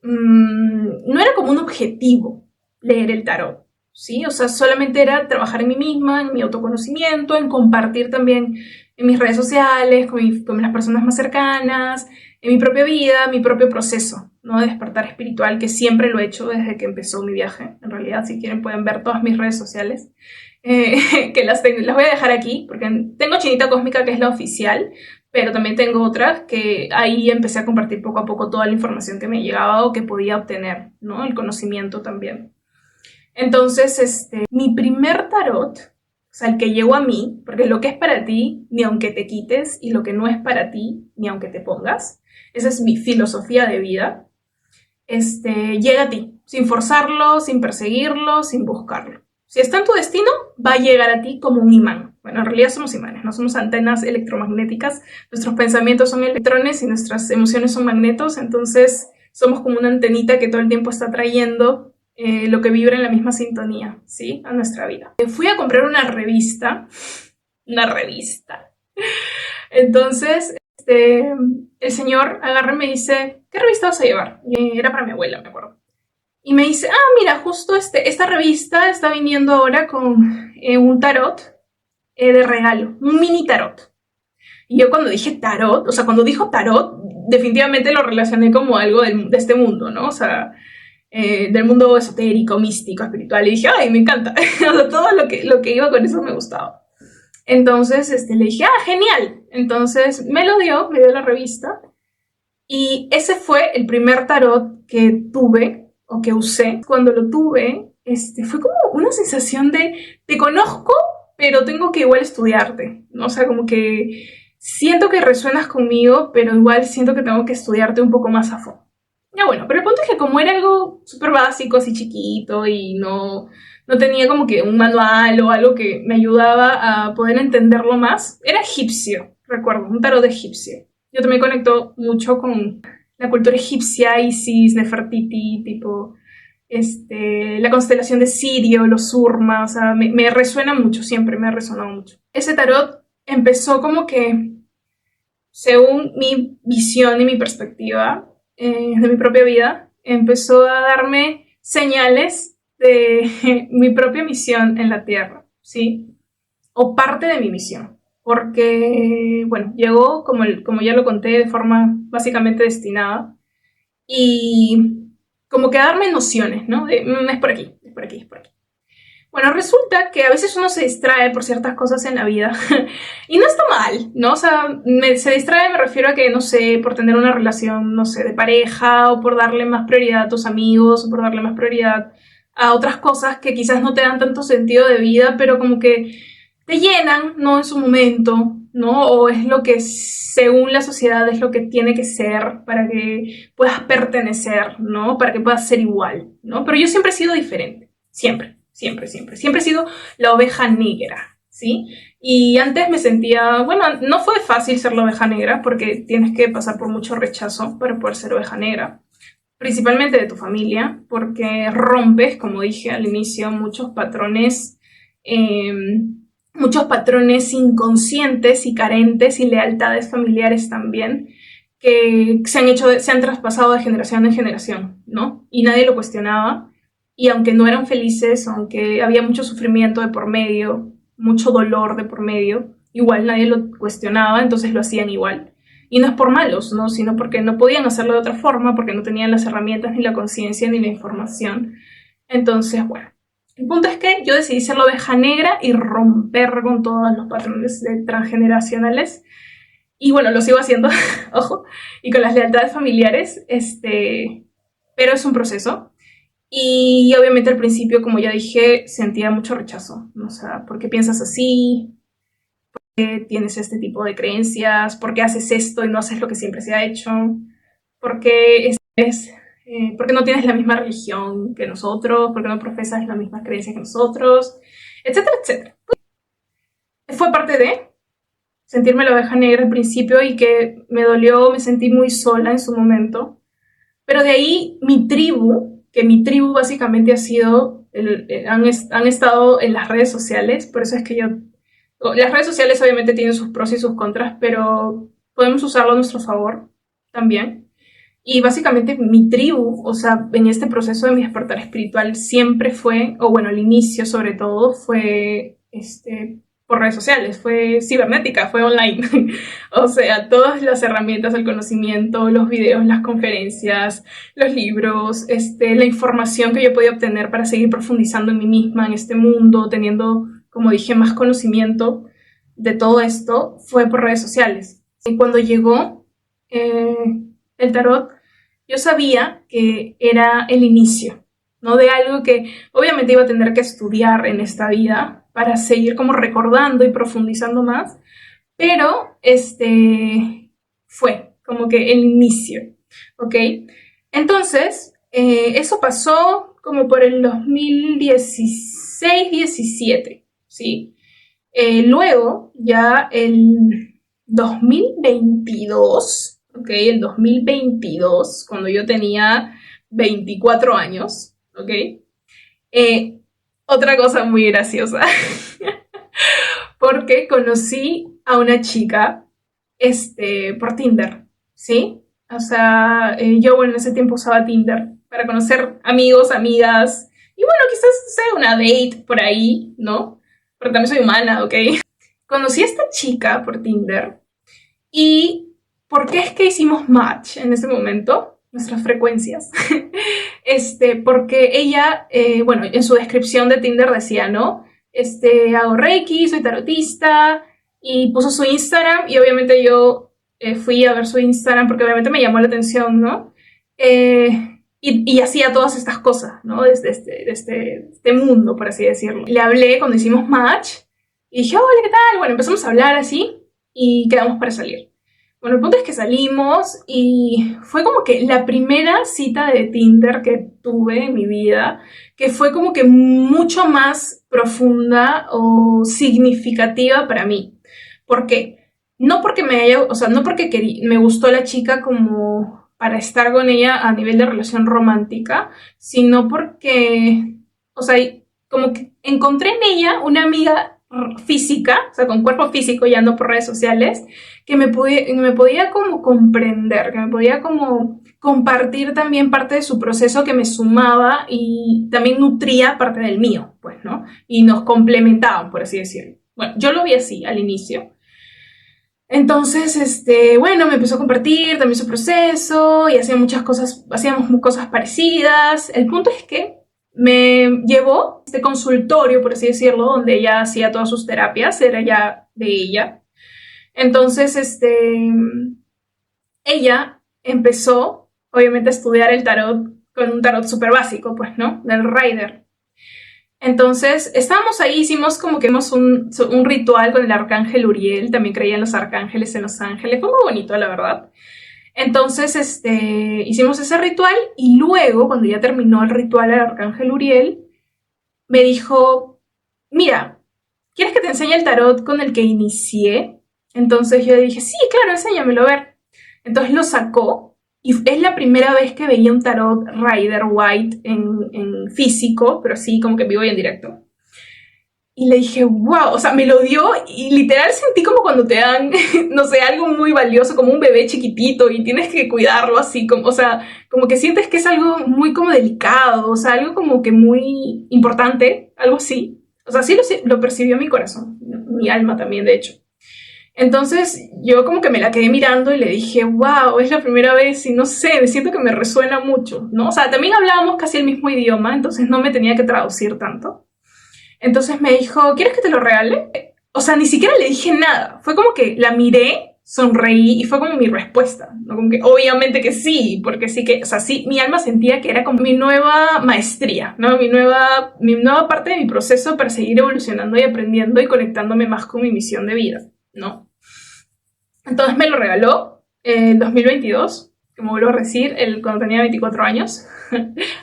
no era como un objetivo leer el tarot, ¿sí? O sea, solamente era trabajar en mí misma, en mi autoconocimiento, en compartir también en mis redes sociales, con las personas más cercanas, en mi propia vida, mi propio proceso, ¿no? De despertar espiritual, que siempre lo he hecho desde que empezó mi viaje. En realidad, si quieren pueden ver todas mis redes sociales, que las voy a dejar aquí, porque tengo Chinita Cósmica, que es la oficial, pero también tengo otras que ahí empecé a compartir poco a poco toda la información que me llegaba o que podía obtener, ¿no? El conocimiento también. Entonces, mi primer tarot, o sea, el que llegó a mí, porque lo que es para ti, ni aunque te quites, y lo que no es para ti, ni aunque te pongas, esa es mi filosofía de vida, llega a ti, sin forzarlo, sin perseguirlo, sin buscarlo. Si está en tu destino, va a llegar a ti como un imán. Bueno, en realidad somos imanes, no somos antenas electromagnéticas, nuestros pensamientos son electrones y nuestras emociones son magnetos, entonces somos como una antenita que todo el tiempo está trayendo lo que vibra en la misma sintonía, ¿sí? A nuestra vida. Fui a comprar una revista. Entonces, el señor agarra y me dice, ¿qué revista vas a llevar? Y era para mi abuela, me acuerdo. Y me dice, mira, justo esta revista está viniendo ahora con un tarot de regalo, un mini tarot. Y yo cuando dije tarot, o sea, cuando dijo tarot, definitivamente lo relacioné como algo de este mundo, ¿no? O sea, del mundo esotérico, místico, espiritual. Y dije, ay, me encanta. O sea, todo lo que iba con eso me gustaba. Entonces, le dije, genial. Entonces, me dio la revista. Y ese fue el primer tarot que tuve o que usé. Cuando lo tuve, fue como una sensación de, te conozco, pero tengo que igual estudiarte, ¿no? O sea, como que siento que resuenas conmigo, pero igual siento que tengo que estudiarte un poco más a fondo. Ya bueno, pero el punto es que como era algo súper básico, así chiquito, y no tenía como que un manual o algo que me ayudaba a poder entenderlo más, era egipcio, recuerdo, un tarot egipcio. Yo también conecto mucho con la cultura egipcia, Isis, Nefertiti, tipo, la constelación de Sirio, los Surma, o sea, me resuena mucho, siempre me ha resonado mucho. Ese tarot empezó como que, según mi visión y mi perspectiva de mi propia vida, empezó a darme señales de mi propia misión en la Tierra, ¿sí? O parte de mi misión. Porque, bueno, llegó, como ya lo conté, de forma básicamente destinada. Y como que a darme nociones, ¿no? Es por aquí, es por aquí, es por aquí. Bueno, resulta que a veces uno se distrae por ciertas cosas en la vida y no está mal, ¿no? O sea, se distrae, me refiero a que, no sé, por tener una relación, no sé, de pareja o por darle más prioridad a tus amigos o por darle más prioridad a otras cosas que quizás no te dan tanto sentido de vida, pero como que te llenan, ¿no? En su momento, ¿no? O es lo que según la sociedad es lo que tiene que ser para que puedas pertenecer, ¿no? Para que puedas ser igual, ¿no? Pero yo siempre he sido diferente, siempre. Siempre, siempre. Siempre he sido la oveja negra, ¿sí? Y antes me sentía, bueno, no fue fácil ser la oveja negra porque tienes que pasar por mucho rechazo para poder ser oveja negra. Principalmente de tu familia, porque rompes, como dije al inicio, muchos patrones inconscientes y carentes y lealtades familiares también que se han traspasado de generación en generación, ¿no? Y nadie lo cuestionaba. Y aunque no eran felices, aunque había mucho sufrimiento de por medio, mucho dolor de por medio, igual nadie lo cuestionaba, entonces lo hacían igual. Y no es por malos, ¿no? Sino porque no podían hacerlo de otra forma, porque no tenían las herramientas, ni la conciencia, ni la información. Entonces, bueno, el punto es que yo decidí ser la oveja negra y romper con todos los patrones transgeneracionales. Y bueno, lo sigo haciendo, ojo, y con las lealtades familiares, pero es un proceso. Y obviamente al principio, como ya dije, sentía mucho rechazo, ¿no? O sea, ¿por qué piensas así? ¿Por qué tienes este tipo de creencias? ¿Por qué haces esto y no haces lo que siempre se ha hecho? ¿Por qué, ¿por qué no tienes la misma religión que nosotros? ¿Por qué no profesas la misma creencia que nosotros? Etcétera, etcétera. Fue parte de... sentirme la oveja negra al principio y que me dolió, me sentí muy sola en su momento. Pero de ahí que mi tribu básicamente ha sido, han estado en las redes sociales, por eso es que las redes sociales obviamente tienen sus pros y sus contras, pero podemos usarlo a nuestro favor también. Y básicamente mi tribu, o sea, en este proceso de mi despertar espiritual siempre fue, o bueno, al inicio sobre todo, fue por redes sociales, fue cibernética, fue online. O sea, todas las herramientas del conocimiento, los videos, las conferencias, los libros, la información que yo podía obtener para seguir profundizando en mí misma, en este mundo, teniendo, como dije, más conocimiento de todo esto, fue por redes sociales. Y cuando llegó el tarot, yo sabía que era el inicio, ¿no? De algo que obviamente iba a tener que estudiar en esta vida para seguir como recordando y profundizando más, pero fue como que el inicio, ¿ok? Entonces, eso pasó como por el 2016-17, ¿sí? Luego, ya el 2022, ¿ok? El 2022, cuando yo tenía 24 años, ¿ok? Otra cosa muy graciosa, porque conocí a una chica por Tinder, ¿sí? O sea, yo, bueno, en ese tiempo usaba Tinder para conocer amigos, amigas, y bueno, quizás sea una date por ahí, ¿no? Pero también soy humana, ¿ok? Conocí a esta chica por Tinder y ¿por qué es que hicimos match en ese momento? Nuestras frecuencias. Porque ella, bueno, en su descripción de Tinder decía, ¿no? Hago Reiki, soy tarotista, y puso su Instagram, y obviamente yo fui a ver su Instagram porque obviamente me llamó la atención, ¿no? Y hacía todas estas cosas, ¿no? Desde este mundo, por así decirlo. Le hablé cuando hicimos match, y dije, hola, ¿qué tal? Bueno, empezamos a hablar así, y quedamos para salir. Bueno, el punto es que salimos y fue como que la primera cita de Tinder que tuve en mi vida, que fue como que mucho más profunda o significativa para mí. ¿Por qué? No porque no porque me gustó la chica como para estar con ella a nivel de relación romántica, sino porque, o sea, como que encontré en ella una amiga física, o sea, con cuerpo físico, ya no por redes sociales, que me podía como comprender, que me podía como compartir también parte de su proceso, que me sumaba y también nutría parte del mío, pues, ¿no? Y nos complementaban, por así decirlo. Bueno, yo lo vi así al inicio. Entonces, bueno, me empezó a compartir también su proceso y hacíamos cosas parecidas. El punto es que me llevó a este consultorio, por así decirlo, donde ella hacía todas sus terapias, era ya de ella. Entonces, ella empezó, obviamente, a estudiar el tarot con un tarot súper básico, pues, ¿no? Del Rider. Entonces, estábamos ahí, hicimos un ritual con el arcángel Uriel, también creía en los arcángeles, en los ángeles, fue muy bonito, la verdad. Entonces, hicimos ese ritual y luego, cuando ya terminó el ritual el arcángel Uriel, me dijo, mira, ¿quieres que te enseñe el tarot con el que inicié? Entonces yo dije, sí, claro, enséñamelo a ver. Entonces lo sacó y es la primera vez que veía un tarot Rider White en físico, pero sí como que vivo y en directo. Y le dije, wow, o sea, me lo dio y literal sentí como cuando te dan, no sé, algo muy valioso, como un bebé chiquitito y tienes que cuidarlo así, o sea, como que sientes que es algo muy como delicado, o sea, algo como que muy importante, algo así. O sea, sí lo percibió mi corazón, mi alma también, de hecho. Entonces yo como que me la quedé mirando y le dije, wow, es la primera vez y no sé, siento que me resuena mucho, ¿no? O sea, también hablábamos casi el mismo idioma, entonces no me tenía que traducir tanto. Entonces me dijo, ¿quieres que te lo regale? O sea, ni siquiera le dije nada. Fue como que la miré, sonreí y fue como mi respuesta, ¿no? Como que obviamente que sí, porque sí que, o sea, sí, mi alma sentía que era como mi nueva maestría, ¿no? Mi nueva parte de mi proceso para seguir evolucionando y aprendiendo y conectándome más con mi misión de vida, ¿no? Entonces me lo regaló en 2022, como vuelvo a decir, cuando tenía 24 años.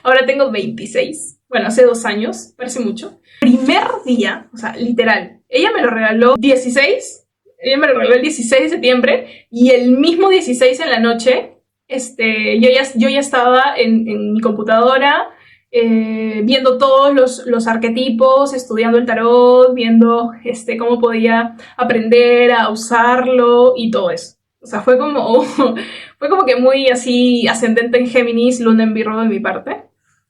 Ahora tengo 26. Bueno, hace 2 años, parece mucho. Primer día, o sea, literal, ella me lo regaló 16 ella me lo regaló el 16 de septiembre y el mismo 16 en la noche, yo ya estaba en mi computadora viendo todos los arquetipos, estudiando el tarot, viendo cómo podía aprender a usarlo y todo eso. O sea, fue como que muy así ascendente en Géminis, luna en Virgo de mi parte,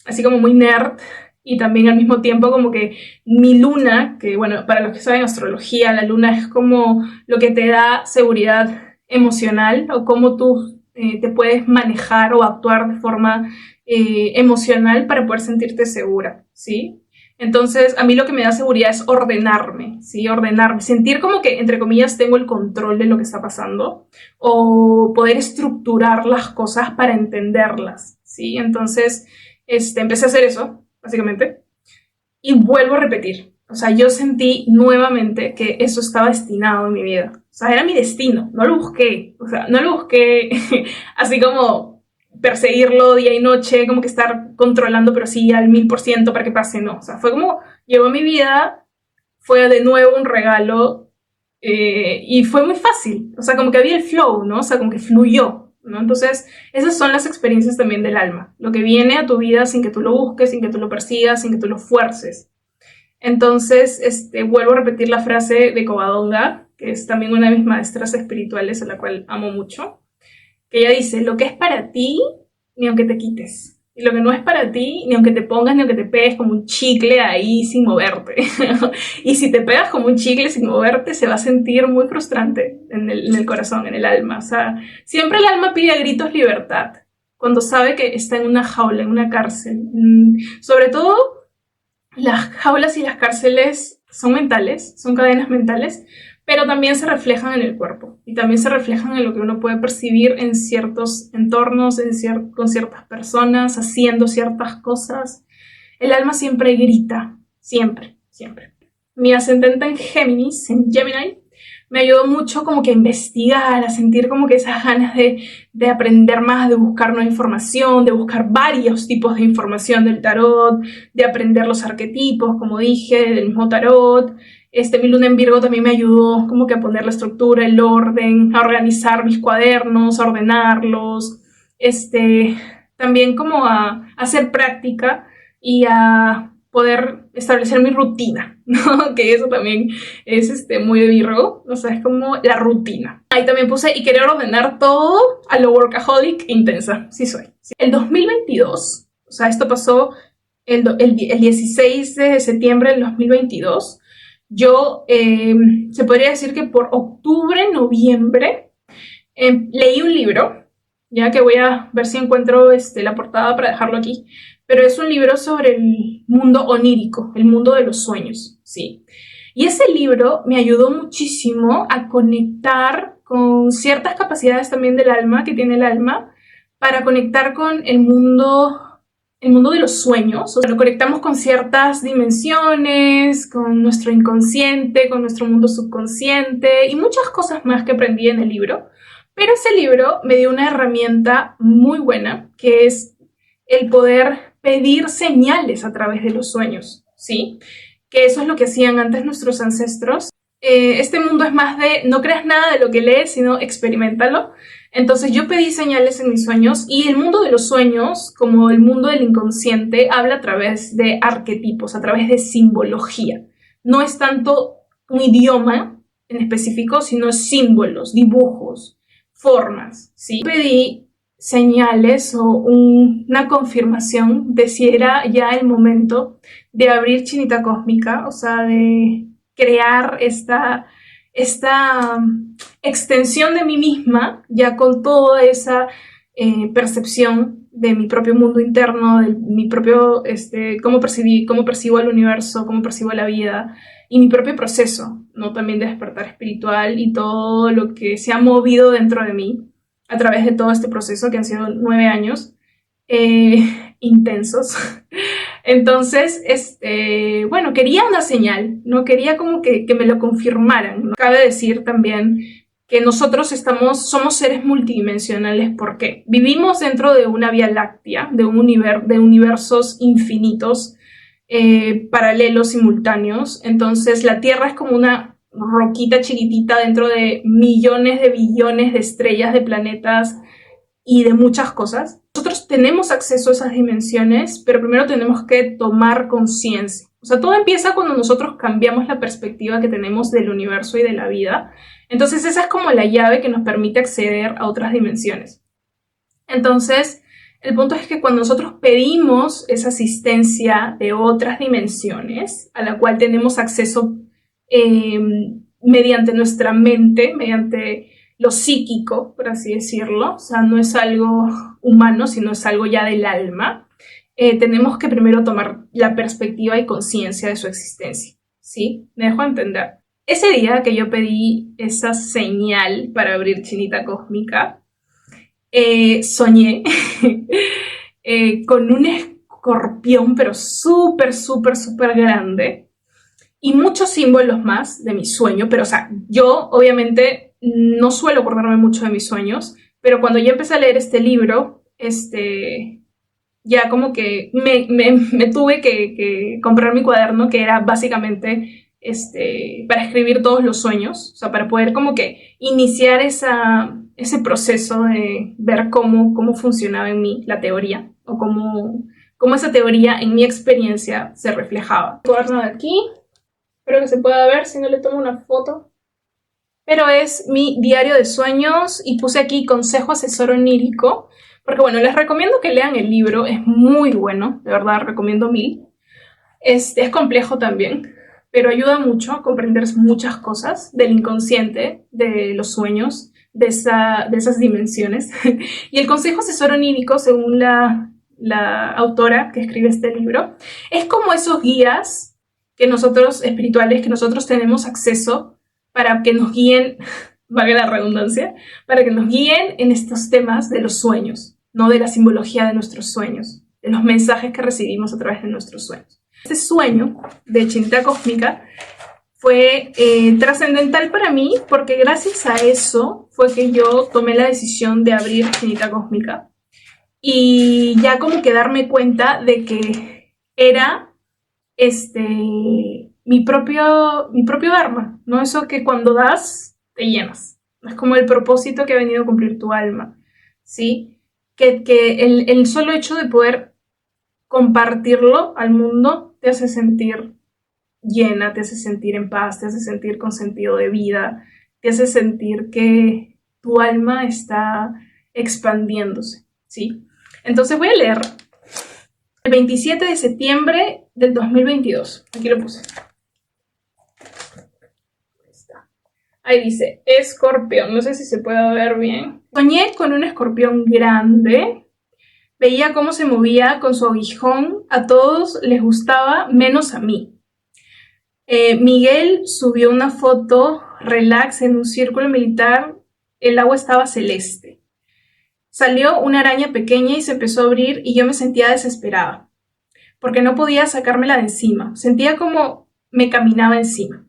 así como muy nerd. Y también al mismo tiempo como que mi luna, que bueno, para los que saben astrología, la luna es como lo que te da seguridad emocional o cómo tú te puedes manejar o actuar de forma emocional para poder sentirte segura, ¿sí? Entonces, a mí lo que me da seguridad es ordenarme, ¿sí? Ordenarme, sentir como que, entre comillas, tengo el control de lo que está pasando o poder estructurar las cosas para entenderlas, ¿sí? Entonces, empecé a hacer eso, básicamente, y vuelvo a repetir. O sea, yo sentí nuevamente que eso estaba destinado en mi vida. O sea, era mi destino, no lo busqué. O sea, no lo busqué así como perseguirlo día y noche, como que estar controlando, pero sí al 1000% para que pase, no. O sea, fue como llegó a mi vida, fue de nuevo un regalo y fue muy fácil. O sea, como que había el flow, ¿no? O sea, como que fluyó, ¿no? Entonces, esas son las experiencias también del alma. Lo que viene a tu vida sin que tú lo busques, sin que tú lo persigas, sin que tú lo fuerces. Entonces, vuelvo a repetir la frase de Covadonga, que es también una de mis maestras espirituales, a la cual amo mucho, que ella dice, lo que es para ti, ni aunque te quites. Y lo que no es para ti, ni aunque te pongas, ni aunque te pegues como un chicle ahí sin moverte. Y si te pegas como un chicle sin moverte, se va a sentir muy frustrante en el corazón, en el alma. O sea, siempre el alma pide a gritos libertad, cuando sabe que está en una jaula, en una cárcel. Sobre todo, las jaulas y las cárceles son mentales, son cadenas mentales, pero también se reflejan en el cuerpo y también se reflejan en lo que uno puede percibir en ciertos entornos, con ciertas personas, haciendo ciertas cosas. El alma siempre grita, siempre, siempre. Mi ascendente en Géminis, en Gemini, me ayudó mucho como que a investigar, a sentir como que esas ganas de aprender más, de buscar nueva información, de buscar varios tipos de información del tarot, de aprender los arquetipos, como dije, del mismo tarot. Mi luna en Virgo también me ayudó como que a poner la estructura, el orden, a organizar mis cuadernos, a ordenarlos, también como a hacer práctica y a poder establecer mi rutina, ¿no? Que eso también es muy de Virgo, o sea, es como la rutina. Ahí también puse y querer ordenar todo a lo workaholic intensa, sí soy. El 2022, o sea, esto pasó el 16 de septiembre del 2022, yo se podría decir que por octubre, noviembre, leí un libro, ya que voy a ver si encuentro la portada para dejarlo aquí, pero es un libro sobre el mundo onírico, el mundo de los sueños, ¿sí? Y ese libro me ayudó muchísimo a conectar con ciertas capacidades también del alma, que tiene el alma, para conectar con el mundo de los sueños. O sea, lo conectamos con ciertas dimensiones, con nuestro inconsciente, con nuestro mundo subconsciente y muchas cosas más que aprendí en el libro. Pero ese libro me dio una herramienta muy buena, que es el poder pedir señales a través de los sueños, ¿sí? Que eso es lo que hacían antes nuestros ancestros. Este mundo es más de no creas nada de lo que lees, sino experiméntalo. Entonces yo pedí señales en mis sueños y el mundo de los sueños, como el mundo del inconsciente, habla a través de arquetipos, a través de simbología. No es tanto un idioma en específico, sino símbolos, dibujos, formas, ¿sí? Pedí señales o una confirmación de si era ya el momento de abrir Chinita Cósmica, o sea, de crear esta extensión de mí misma, ya con toda esa percepción de mi propio mundo interno, de mi propio, cómo percibo el universo, cómo percibo la vida y mi propio proceso, ¿no? También de despertar espiritual y todo lo que se ha movido dentro de mí a través de todo este proceso que han sido 9 años intensos. Entonces, bueno, quería una señal, ¿no? Quería como que me lo confirmaran, ¿no? Cabe decir también que nosotros somos seres multidimensionales porque vivimos dentro de una vía láctea, de universos infinitos, paralelos, simultáneos. Entonces, la Tierra es como roquita chiquitita dentro de millones de billones de estrellas, de planetas y de muchas cosas. Nosotros tenemos acceso a esas dimensiones, pero primero tenemos que tomar conciencia. O sea, todo empieza cuando nosotros cambiamos la perspectiva que tenemos del universo y de la vida. Entonces esa es como la llave que nos permite acceder a otras dimensiones. Entonces, el punto es que cuando nosotros pedimos esa asistencia de otras dimensiones, a la cual tenemos acceso mediante nuestra mente, mediante lo psíquico, por así decirlo, o sea, no es algo humano, sino es algo ya del alma, tenemos que primero tomar la perspectiva y conciencia de su existencia, ¿sí? ¿Me dejo entender? Ese día que yo pedí esa señal para abrir Chinita Cósmica, soñé con un escorpión, pero súper, súper, súper grande, y muchos símbolos más de mi sueño, pero o sea, yo obviamente no suelo acordarme mucho de mis sueños, pero cuando yo empecé a leer este libro, ya como que me tuve que comprar mi cuaderno, que era básicamente para escribir todos los sueños, o sea, para poder como que iniciar ese proceso de ver cómo funcionaba en mí la teoría, o cómo esa teoría en mi experiencia se reflejaba. El cuaderno de aquí, espero que se pueda ver si no le tomo una foto. Pero es mi diario de sueños y puse aquí consejo asesor onírico, porque bueno, les recomiendo que lean el libro, es muy bueno, de verdad, recomiendo 1000. Es complejo también, pero ayuda mucho a comprender muchas cosas del inconsciente, de los sueños, de esas dimensiones. Y el consejo asesor onírico, según la autora que escribe este libro, es como esos guías que nosotros, espirituales, que nosotros tenemos acceso para que nos guíen, valga la redundancia, para que nos guíen en estos temas de los sueños, no de la simbología de nuestros sueños, de los mensajes que recibimos a través de nuestros sueños. Este sueño de Chinita Cósmica fue trascendental para mí porque gracias a eso fue que yo tomé la decisión de abrir Chinita Cósmica y ya como que darme cuenta de que era mi propio Dharma, ¿no? Eso que cuando das, te llenas. Es como el propósito que ha venido a cumplir tu alma, ¿sí? Que el solo hecho de poder compartirlo al mundo te hace sentir llena, te hace sentir en paz, te hace sentir con sentido de vida, te hace sentir que tu alma está expandiéndose, ¿sí? Entonces voy a leer el 27 de septiembre del 2022. Aquí lo puse. Ahí dice, escorpión. No sé si se puede ver bien. Soñé con un escorpión grande. Veía cómo se movía con su aguijón. A todos les gustaba, menos a mí. Miguel subió una foto relax en un círculo militar. El agua estaba celeste. Salió una araña pequeña y se empezó a abrir y yo me sentía desesperada. Porque no podía sacármela de encima. Sentía como me caminaba encima.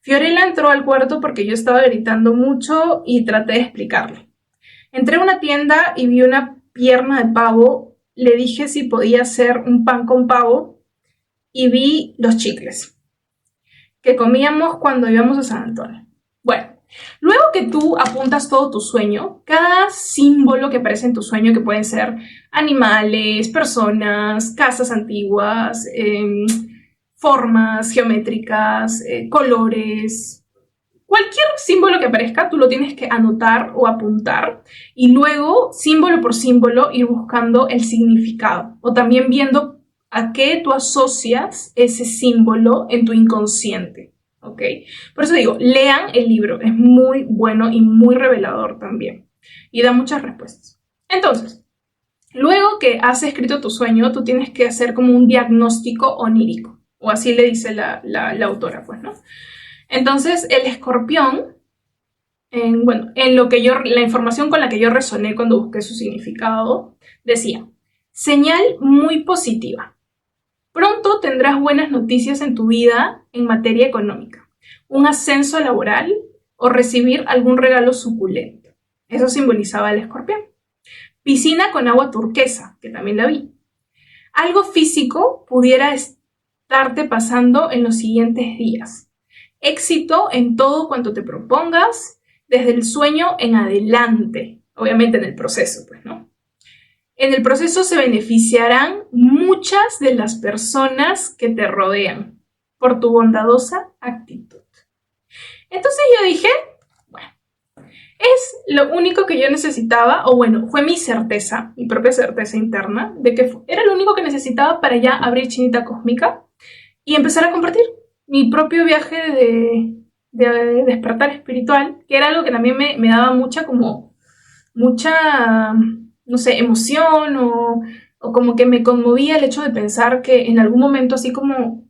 Fiorella entró al cuarto porque yo estaba gritando mucho y traté de explicarle. Entré a una tienda y vi una pierna de pavo. Le dije si podía hacer un pan con pavo y vi los chicles que comíamos cuando íbamos a San Antonio. Bueno, luego que tú apuntas todo tu sueño, cada símbolo que aparece en tu sueño, que pueden ser animales, personas, casas antiguas, formas geométricas, colores, cualquier símbolo que aparezca, tú lo tienes que anotar o apuntar y luego, símbolo por símbolo, ir buscando el significado o también viendo a qué tú asocias ese símbolo en tu inconsciente, ¿ok? Por eso digo, lean el libro, es muy bueno y muy revelador también y da muchas respuestas. Entonces, luego que has escrito tu sueño, tú tienes que hacer como un diagnóstico onírico. O así le dice la autora, pues, ¿no? Entonces, el escorpión, la información con la que yo resoné cuando busqué su significado, decía, señal muy positiva. Pronto tendrás buenas noticias en tu vida en materia económica, un ascenso laboral o recibir algún regalo suculento. Eso simbolizaba el escorpión. Piscina con agua turquesa, que también la vi. Algo físico pudiera estarte pasando en los siguientes días. éxito en todo cuanto te propongas, desde el sueño en adelante, obviamente en el proceso, pues, ¿no? En el proceso se beneficiarán muchas de las personas que te rodean por tu bondadosa actitud. Entonces yo dije, bueno, es lo único que yo necesitaba, o bueno, fue mi certeza, mi propia certeza interna, de que era lo único que necesitaba para ya abrir Chinita Cósmica y empezar a compartir mi propio viaje de despertar espiritual, que era algo que también me daba mucha, no sé, emoción o como que me conmovía el hecho de pensar que en algún momento, así como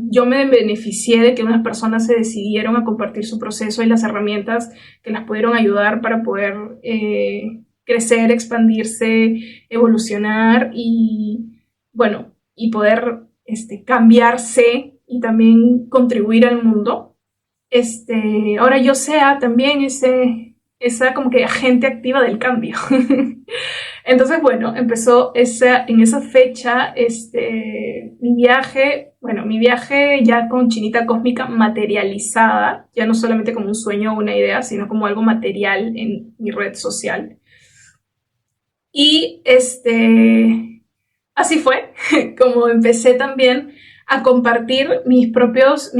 yo me beneficié de que unas personas se decidieron a compartir su proceso y las herramientas que las pudieron ayudar para poder crecer, expandirse, evolucionar y, bueno, y poder cambiarse y también contribuir al mundo. Ahora yo sea también esa como que agente activa del cambio. Entonces, bueno, empezó en esa fecha mi viaje ya con Chinita Cósmica materializada, ya no solamente como un sueño o una idea, sino como algo material en mi red social. Y así fue como empecé también a compartir mis propios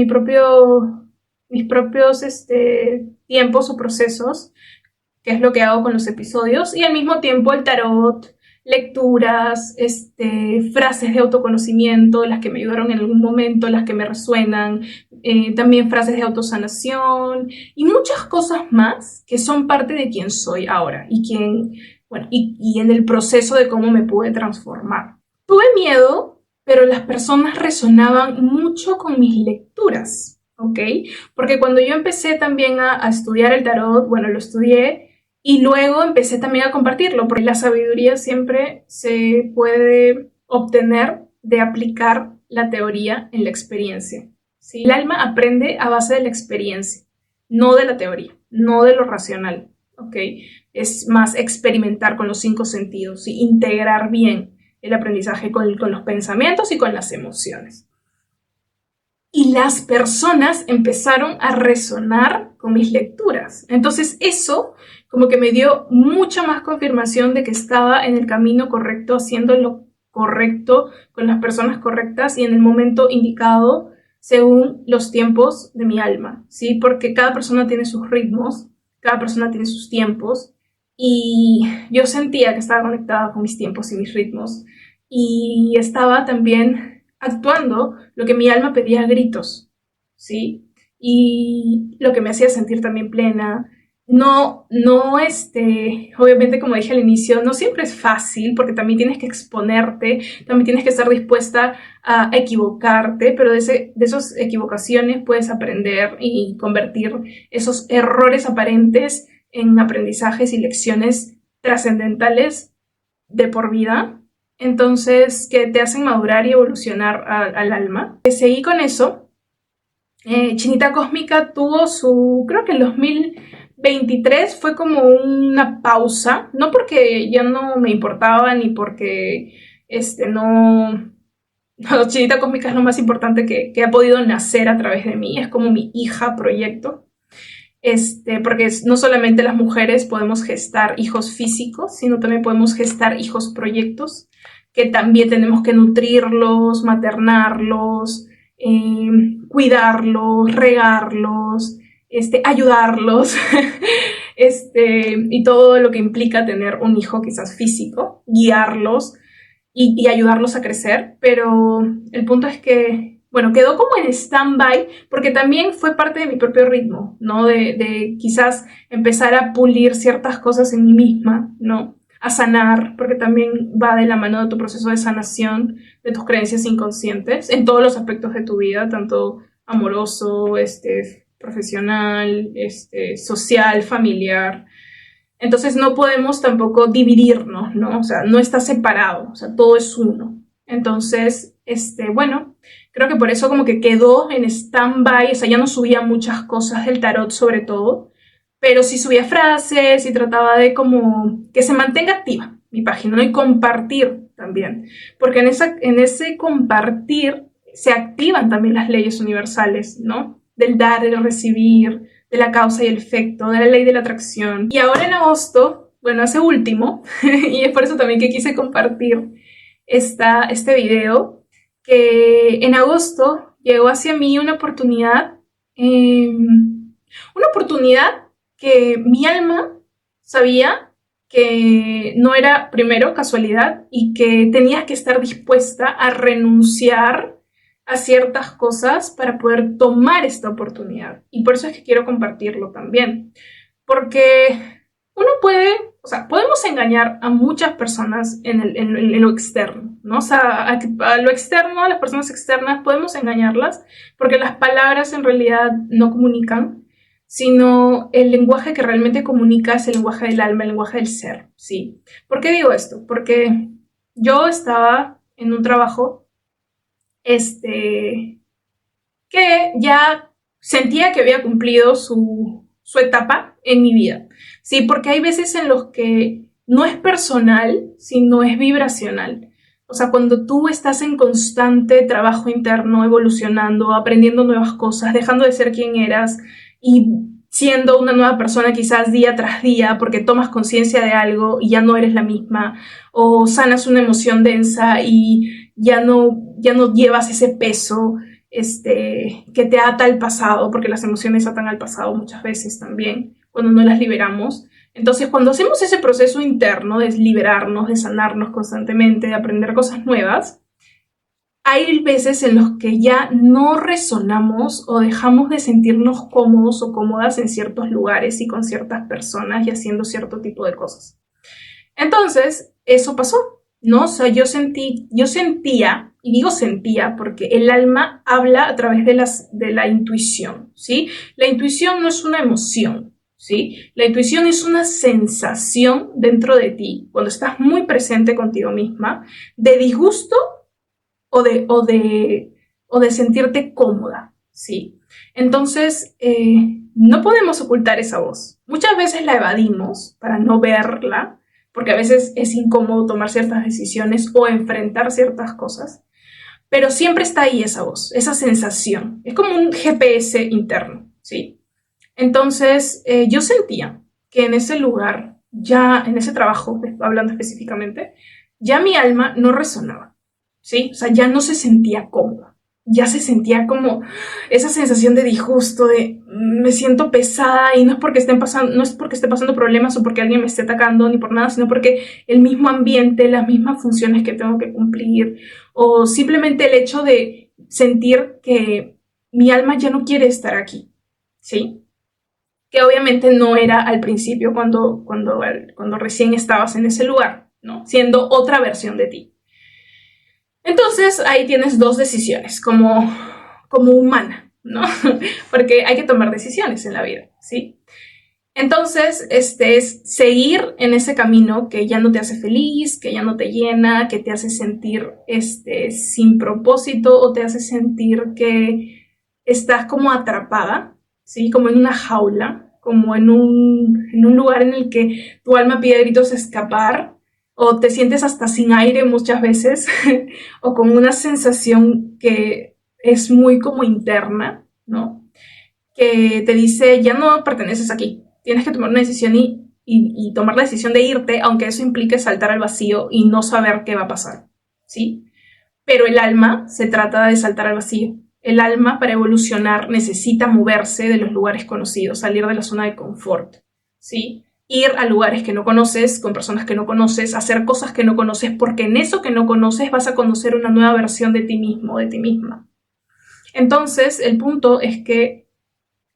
tiempos o procesos, que es lo que hago con los episodios, y al mismo tiempo el tarot, lecturas, frases de autoconocimiento, las que me ayudaron en algún momento, las que me resuenan, también frases de autosanación y muchas cosas más que son parte de quien soy ahora y en el proceso de cómo me pude transformar. Tuve miedo, pero las personas resonaban mucho con mis lecturas, ¿ok? Porque cuando yo empecé también a estudiar el tarot, bueno, lo estudié y luego empecé también a compartirlo, porque la sabiduría siempre se puede obtener de aplicar la teoría en la experiencia, ¿sí? El alma aprende a base de la experiencia, no de la teoría, no de lo racional, ¿ok? Es más experimentar con los 5 sentidos y integrar bien el aprendizaje con los pensamientos y con las emociones. Y las personas empezaron a resonar con mis lecturas. Entonces eso como que me dio mucha más confirmación de que estaba en el camino correcto, haciendo lo correcto con las personas correctas y en el momento indicado según los tiempos de mi alma, ¿sí? Porque cada persona tiene sus ritmos, cada persona tiene sus tiempos y yo sentía que estaba conectada con mis tiempos y mis ritmos y estaba también actuando lo que mi alma pedía a gritos, ¿sí? Y lo que me hacía sentir también plena. No, obviamente como dije al inicio, no siempre es fácil porque también tienes que exponerte, también tienes que estar dispuesta a equivocarte, pero de esas equivocaciones puedes aprender y convertir esos errores aparentes en aprendizajes y lecciones trascendentales de por vida. Entonces, que te hacen madurar y evolucionar al alma. Seguí con eso. Chinita Cósmica tuvo creo que el 2023 fue como una pausa, no porque ya no me importaba ni porque no, Chinita Cósmica es lo más importante que ha podido nacer a través de mí, es como mi hija proyecto. Porque no solamente las mujeres podemos gestar hijos físicos, sino también podemos gestar hijos proyectos, que también tenemos que nutrirlos, maternarlos, cuidarlos, regarlos, ayudarlos, y todo lo que implica tener un hijo quizás físico, guiarlos y ayudarlos a crecer, pero el punto es que bueno, quedó como en stand-by porque también fue parte de mi propio ritmo, ¿no? De quizás empezar a pulir ciertas cosas en mí misma, ¿no? A sanar, porque también va de la mano de tu proceso de sanación de tus creencias inconscientes en todos los aspectos de tu vida, tanto amoroso, profesional, social, familiar. Entonces no podemos tampoco dividirnos, ¿no? O sea, no está separado, o sea, todo es uno. Entonces, bueno, creo que por eso como que quedó en stand-by, o sea, ya no subía muchas cosas del tarot sobre todo, pero sí subía frases y trataba de como que se mantenga activa mi página, ¿no? Y compartir también, porque en ese compartir se activan también las leyes universales, ¿no? del dar, del recibir, de la causa y el efecto, de la ley de la atracción. Y ahora en agosto, bueno, hace último, y es por eso también que quise compartir este video, que en agosto llegó hacia mí una oportunidad que mi alma sabía que no era, primero, casualidad y que tenías que estar dispuesta a renunciar a ciertas cosas para poder tomar esta oportunidad. Y por eso es que quiero compartirlo también. Porque uno puede, o sea, podemos engañar a muchas personas en lo externo, ¿no? O sea, a lo externo, a las personas externas, podemos engañarlas porque las palabras en realidad no comunican, sino el lenguaje que realmente comunica es el lenguaje del alma, el lenguaje del ser, ¿sí? ¿Por qué digo esto? Porque yo estaba en un trabajo, que ya sentía que había cumplido su etapa en mi vida, ¿sí? Porque hay veces en los que no es personal, sino es vibracional. O sea, cuando tú estás en constante trabajo interno, evolucionando, aprendiendo nuevas cosas, dejando de ser quien eras y siendo una nueva persona quizás día tras día porque tomas conciencia de algo y ya no eres la misma, o sanas una emoción densa y ya no llevas ese peso que te ata al pasado, porque las emociones atan al pasado muchas veces también, cuando no las liberamos. Entonces, cuando hacemos ese proceso interno de liberarnos, de sanarnos constantemente, de aprender cosas nuevas, hay veces en los que ya no resonamos o dejamos de sentirnos cómodos o cómodas en ciertos lugares y con ciertas personas y haciendo cierto tipo de cosas. Entonces, eso pasó, ¿no? O sea, yo sentía, y digo sentía porque el alma habla a través de la intuición, ¿sí? La intuición no es una emoción, ¿sí? La intuición es una sensación dentro de ti, cuando estás muy presente contigo misma, de disgusto o de sentirte cómoda, ¿sí? Entonces, no podemos ocultar esa voz. Muchas veces la evadimos para no verla, porque a veces es incómodo tomar ciertas decisiones o enfrentar ciertas cosas, pero siempre está ahí esa voz, esa sensación. Es como un GPS interno, ¿sí? Entonces, yo sentía que en ese lugar, ya en ese trabajo, hablando específicamente, ya mi alma no resonaba, ¿sí? O sea, ya no se sentía cómoda, ya se sentía como esa sensación de disgusto, de me siento pesada y no es porque no es porque esté pasando problemas o porque alguien me esté atacando ni por nada, sino porque el mismo ambiente, las mismas funciones que tengo que cumplir, o simplemente el hecho de sentir que mi alma ya no quiere estar aquí, ¿sí? Que obviamente no era al principio cuando recién estabas en ese lugar, ¿no? Siendo otra versión de ti. Entonces ahí tienes dos decisiones como humana, ¿no? Porque hay que tomar decisiones en la vida, ¿sí? Entonces, es seguir en ese camino que ya no te hace feliz, que ya no te llena, que te hace sentir sin propósito o te hace sentir que estás como atrapada, ¿sí? Como en una jaula, como en un lugar en el que tu alma pide gritos escapar, o te sientes hasta sin aire muchas veces, o con una sensación que es muy como interna, ¿no? Que te dice, ya no perteneces aquí, tienes que tomar una decisión y tomar la decisión de irte, aunque eso implique saltar al vacío y no saber qué va a pasar, ¿sí? Pero el alma se trata de saltar al vacío. El alma, para evolucionar, necesita moverse de los lugares conocidos, salir de la zona de confort, ¿sí? Ir a lugares que no conoces, con personas que no conoces, hacer cosas que no conoces, porque en eso que no conoces vas a conocer una nueva versión de ti mismo, de ti misma. Entonces, el punto es que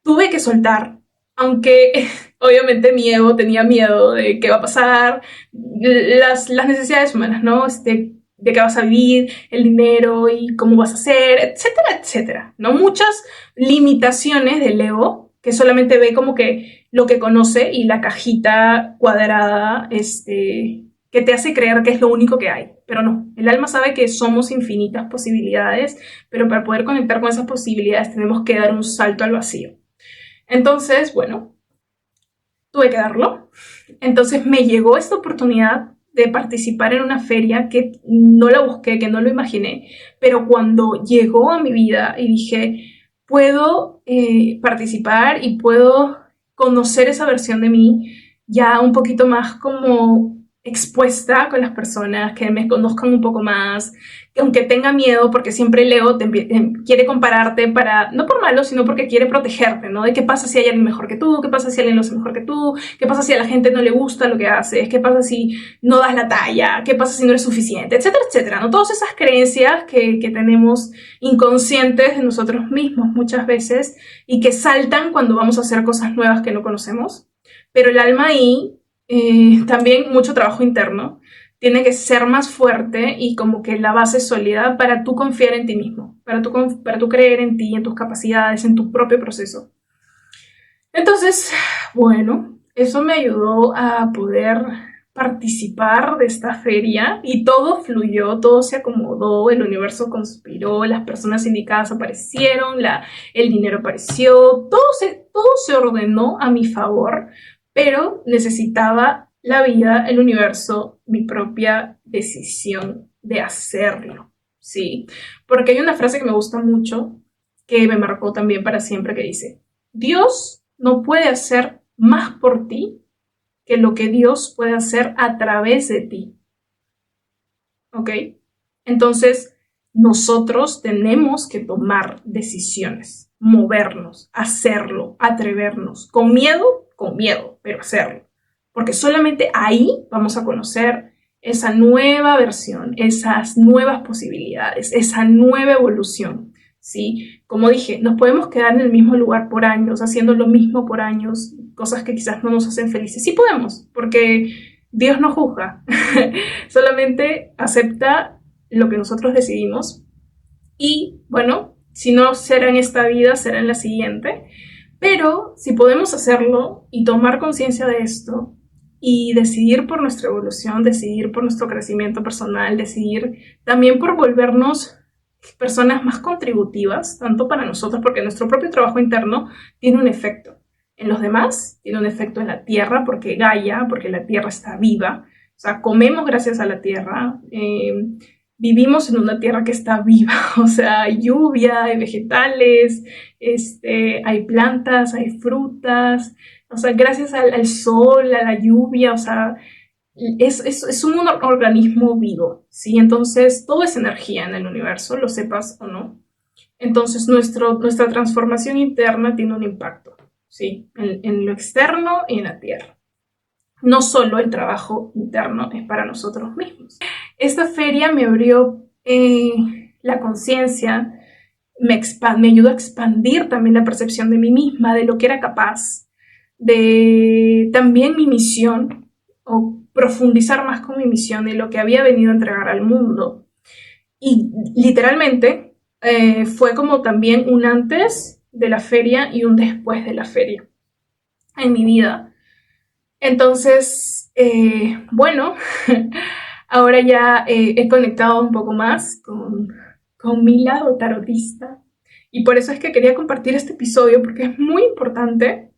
tuve que soltar, aunque obviamente mi ego tenía miedo de qué va a pasar, las necesidades humanas, ¿no? De qué vas a vivir, el dinero y cómo vas a hacer, etcétera, etcétera, ¿no? Muchas limitaciones del ego que solamente ve como que lo que conoce y la cajita cuadrada, que te hace creer que es lo único que hay, pero no, el alma sabe que somos infinitas posibilidades, pero para poder conectar con esas posibilidades tenemos que dar un salto al vacío. Entonces, bueno, tuve que darlo. Entonces me llegó esta oportunidad de participar en una feria que no la busqué, que no lo imaginé, pero cuando llegó a mi vida y dije, puedo participar y puedo conocer esa versión de mí ya un poquito más como expuesta con las personas, que me conozcan un poco más, que aunque tenga miedo, porque siempre Leo quiere compararte para, no por malo, sino porque quiere protegerte, ¿no? De qué pasa si hay alguien mejor que tú, qué pasa si alguien lo hace mejor que tú, qué pasa si a la gente no le gusta lo que haces, qué pasa si no das la talla, qué pasa si no eres suficiente, etcétera, etcétera, ¿no? Todas esas creencias que tenemos inconscientes de nosotros mismos muchas veces y que saltan cuando vamos a hacer cosas nuevas que no conocemos. Pero el alma ahí, también mucho trabajo interno, tiene que ser más fuerte y como que la base sólida para tú confiar en ti mismo, para tú creer en ti, en tus capacidades, en tu propio proceso. Entonces, bueno, eso me ayudó a poder participar de esta feria y todo fluyó, todo se acomodó, el universo conspiró, las personas indicadas aparecieron, el dinero apareció, todo se ordenó a mi favor, pero necesitaba la vida, el universo, mi propia decisión de hacerlo, ¿sí? Porque hay una frase que me gusta mucho, que me marcó también para siempre, que dice: Dios no puede hacer más por ti que lo que Dios puede hacer a través de ti. ¿Ok? Entonces, nosotros tenemos que tomar decisiones, movernos, hacerlo, atrevernos, con miedo, pero hacerlo. Porque solamente ahí vamos a conocer esa nueva versión, esas nuevas posibilidades, esa nueva evolución, ¿sí? Como dije, nos podemos quedar en el mismo lugar por años, haciendo lo mismo por años, cosas que quizás no nos hacen felices. Sí podemos, porque Dios no juzga, solamente acepta lo que nosotros decidimos y, bueno, si no será en esta vida, será en la siguiente. Pero si podemos hacerlo y tomar conciencia de esto y decidir por nuestra evolución, decidir por nuestro crecimiento personal, decidir también por volvernos personas más contributivas, tanto para nosotros, porque nuestro propio trabajo interno tiene un efecto en los demás, tiene un efecto en la tierra, porque Gaia, porque la tierra está viva, o sea, comemos gracias a la tierra, vivimos en una tierra que está viva, o sea, hay lluvia, hay vegetales, hay plantas, hay frutas, o sea, gracias al sol, a la lluvia, o sea, es un organismo vivo, ¿sí? Entonces, todo es energía en el universo, lo sepas o no. Entonces, nuestra transformación interna tiene un impacto, ¿sí? En lo externo y en la tierra. No solo el trabajo interno es para nosotros mismos. Esta feria me abrió la conciencia, me ayudó a expandir también la percepción de mí misma, de lo que era capaz, de también mi misión, o profundizar más con mi misión y lo que había venido a entregar al mundo. Y literalmente fue como también un antes de la feria y un después de la feria en mi vida. Entonces, bueno, ahora ya he conectado un poco más con mi lado tarotista y por eso es que quería compartir este episodio, porque es muy importante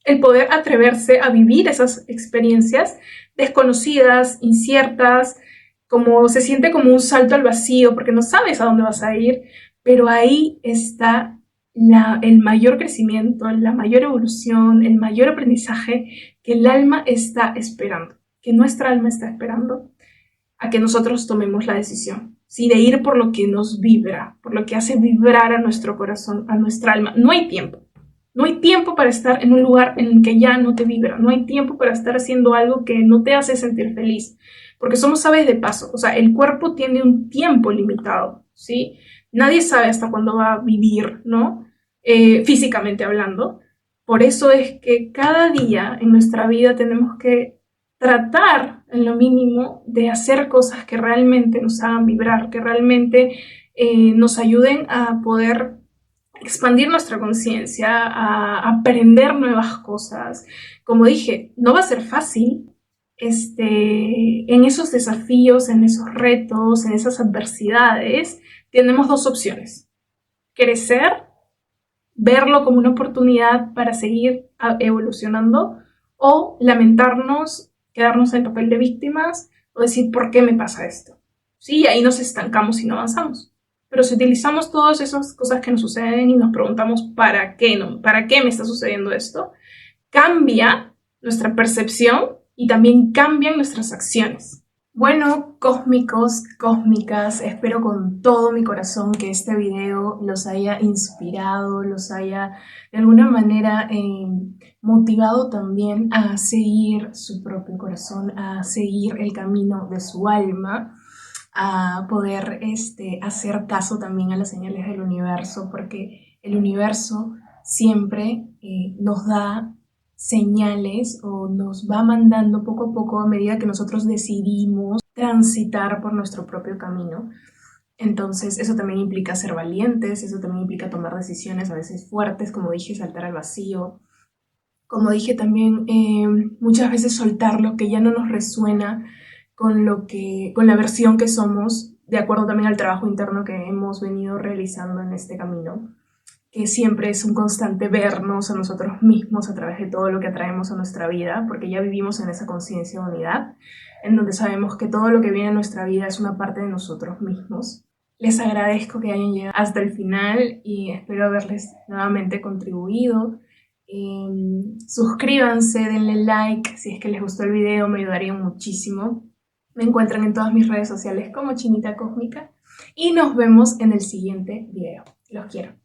el poder atreverse a vivir esas experiencias desconocidas, inciertas, como se siente como un salto al vacío porque no sabes a dónde vas a ir, pero ahí está el mayor crecimiento, la mayor evolución, el mayor aprendizaje que el alma está esperando, que nuestra alma está esperando a que nosotros tomemos la decisión, ¿sí? De ir por lo que nos vibra, por lo que hace vibrar a nuestro corazón, a nuestra alma. No hay tiempo. No hay tiempo para estar en un lugar en el que ya no te vibra. No hay tiempo para estar haciendo algo que no te hace sentir feliz. Porque somos aves de paso. O sea, el cuerpo tiene un tiempo limitado, ¿sí? Nadie sabe hasta cuándo va a vivir, ¿no? Físicamente hablando. Por eso es que cada día en nuestra vida tenemos que tratar, en lo mínimo, de hacer cosas que realmente nos hagan vibrar, que realmente nos ayuden a poder expandir nuestra conciencia, a aprender nuevas cosas. Como dije, no va a ser fácil en esos desafíos, en esos retos, en esas adversidades. Tenemos dos opciones: crecer, verlo como una oportunidad para seguir evolucionando, o lamentarnos, quedarnos en el papel de víctimas o decir, ¿por qué me pasa esto? Sí, ahí nos estancamos y no avanzamos. Pero si utilizamos todas esas cosas que nos suceden y nos preguntamos ¿para qué no? ¿Para qué me está sucediendo esto? Cambia nuestra percepción y también cambian nuestras acciones. Bueno, cósmicos, cósmicas, espero con todo mi corazón que este video los haya inspirado, los haya de alguna manera motivado también a seguir su propio corazón, a seguir el camino de su alma, a poder hacer caso también a las señales del universo, porque el universo siempre nos da señales o nos va mandando poco a poco a medida que nosotros decidimos transitar por nuestro propio camino. Entonces eso también implica ser valientes, eso también implica tomar decisiones a veces fuertes, como dije, saltar al vacío. Como dije también, muchas veces soltar lo que ya no nos resuena con la versión que somos, de acuerdo también al trabajo interno que hemos venido realizando en este camino, que siempre es un constante vernos a nosotros mismos a través de todo lo que atraemos a nuestra vida, porque ya vivimos en esa conciencia de unidad, en donde sabemos que todo lo que viene a nuestra vida es una parte de nosotros mismos. Les agradezco que hayan llegado hasta el final y espero haberles nuevamente contribuido. Suscríbanse, denle like si es que les gustó el video, me ayudarían muchísimo. Me encuentran en todas mis redes sociales como Chinita Cósmica y nos vemos en el siguiente video. Los quiero.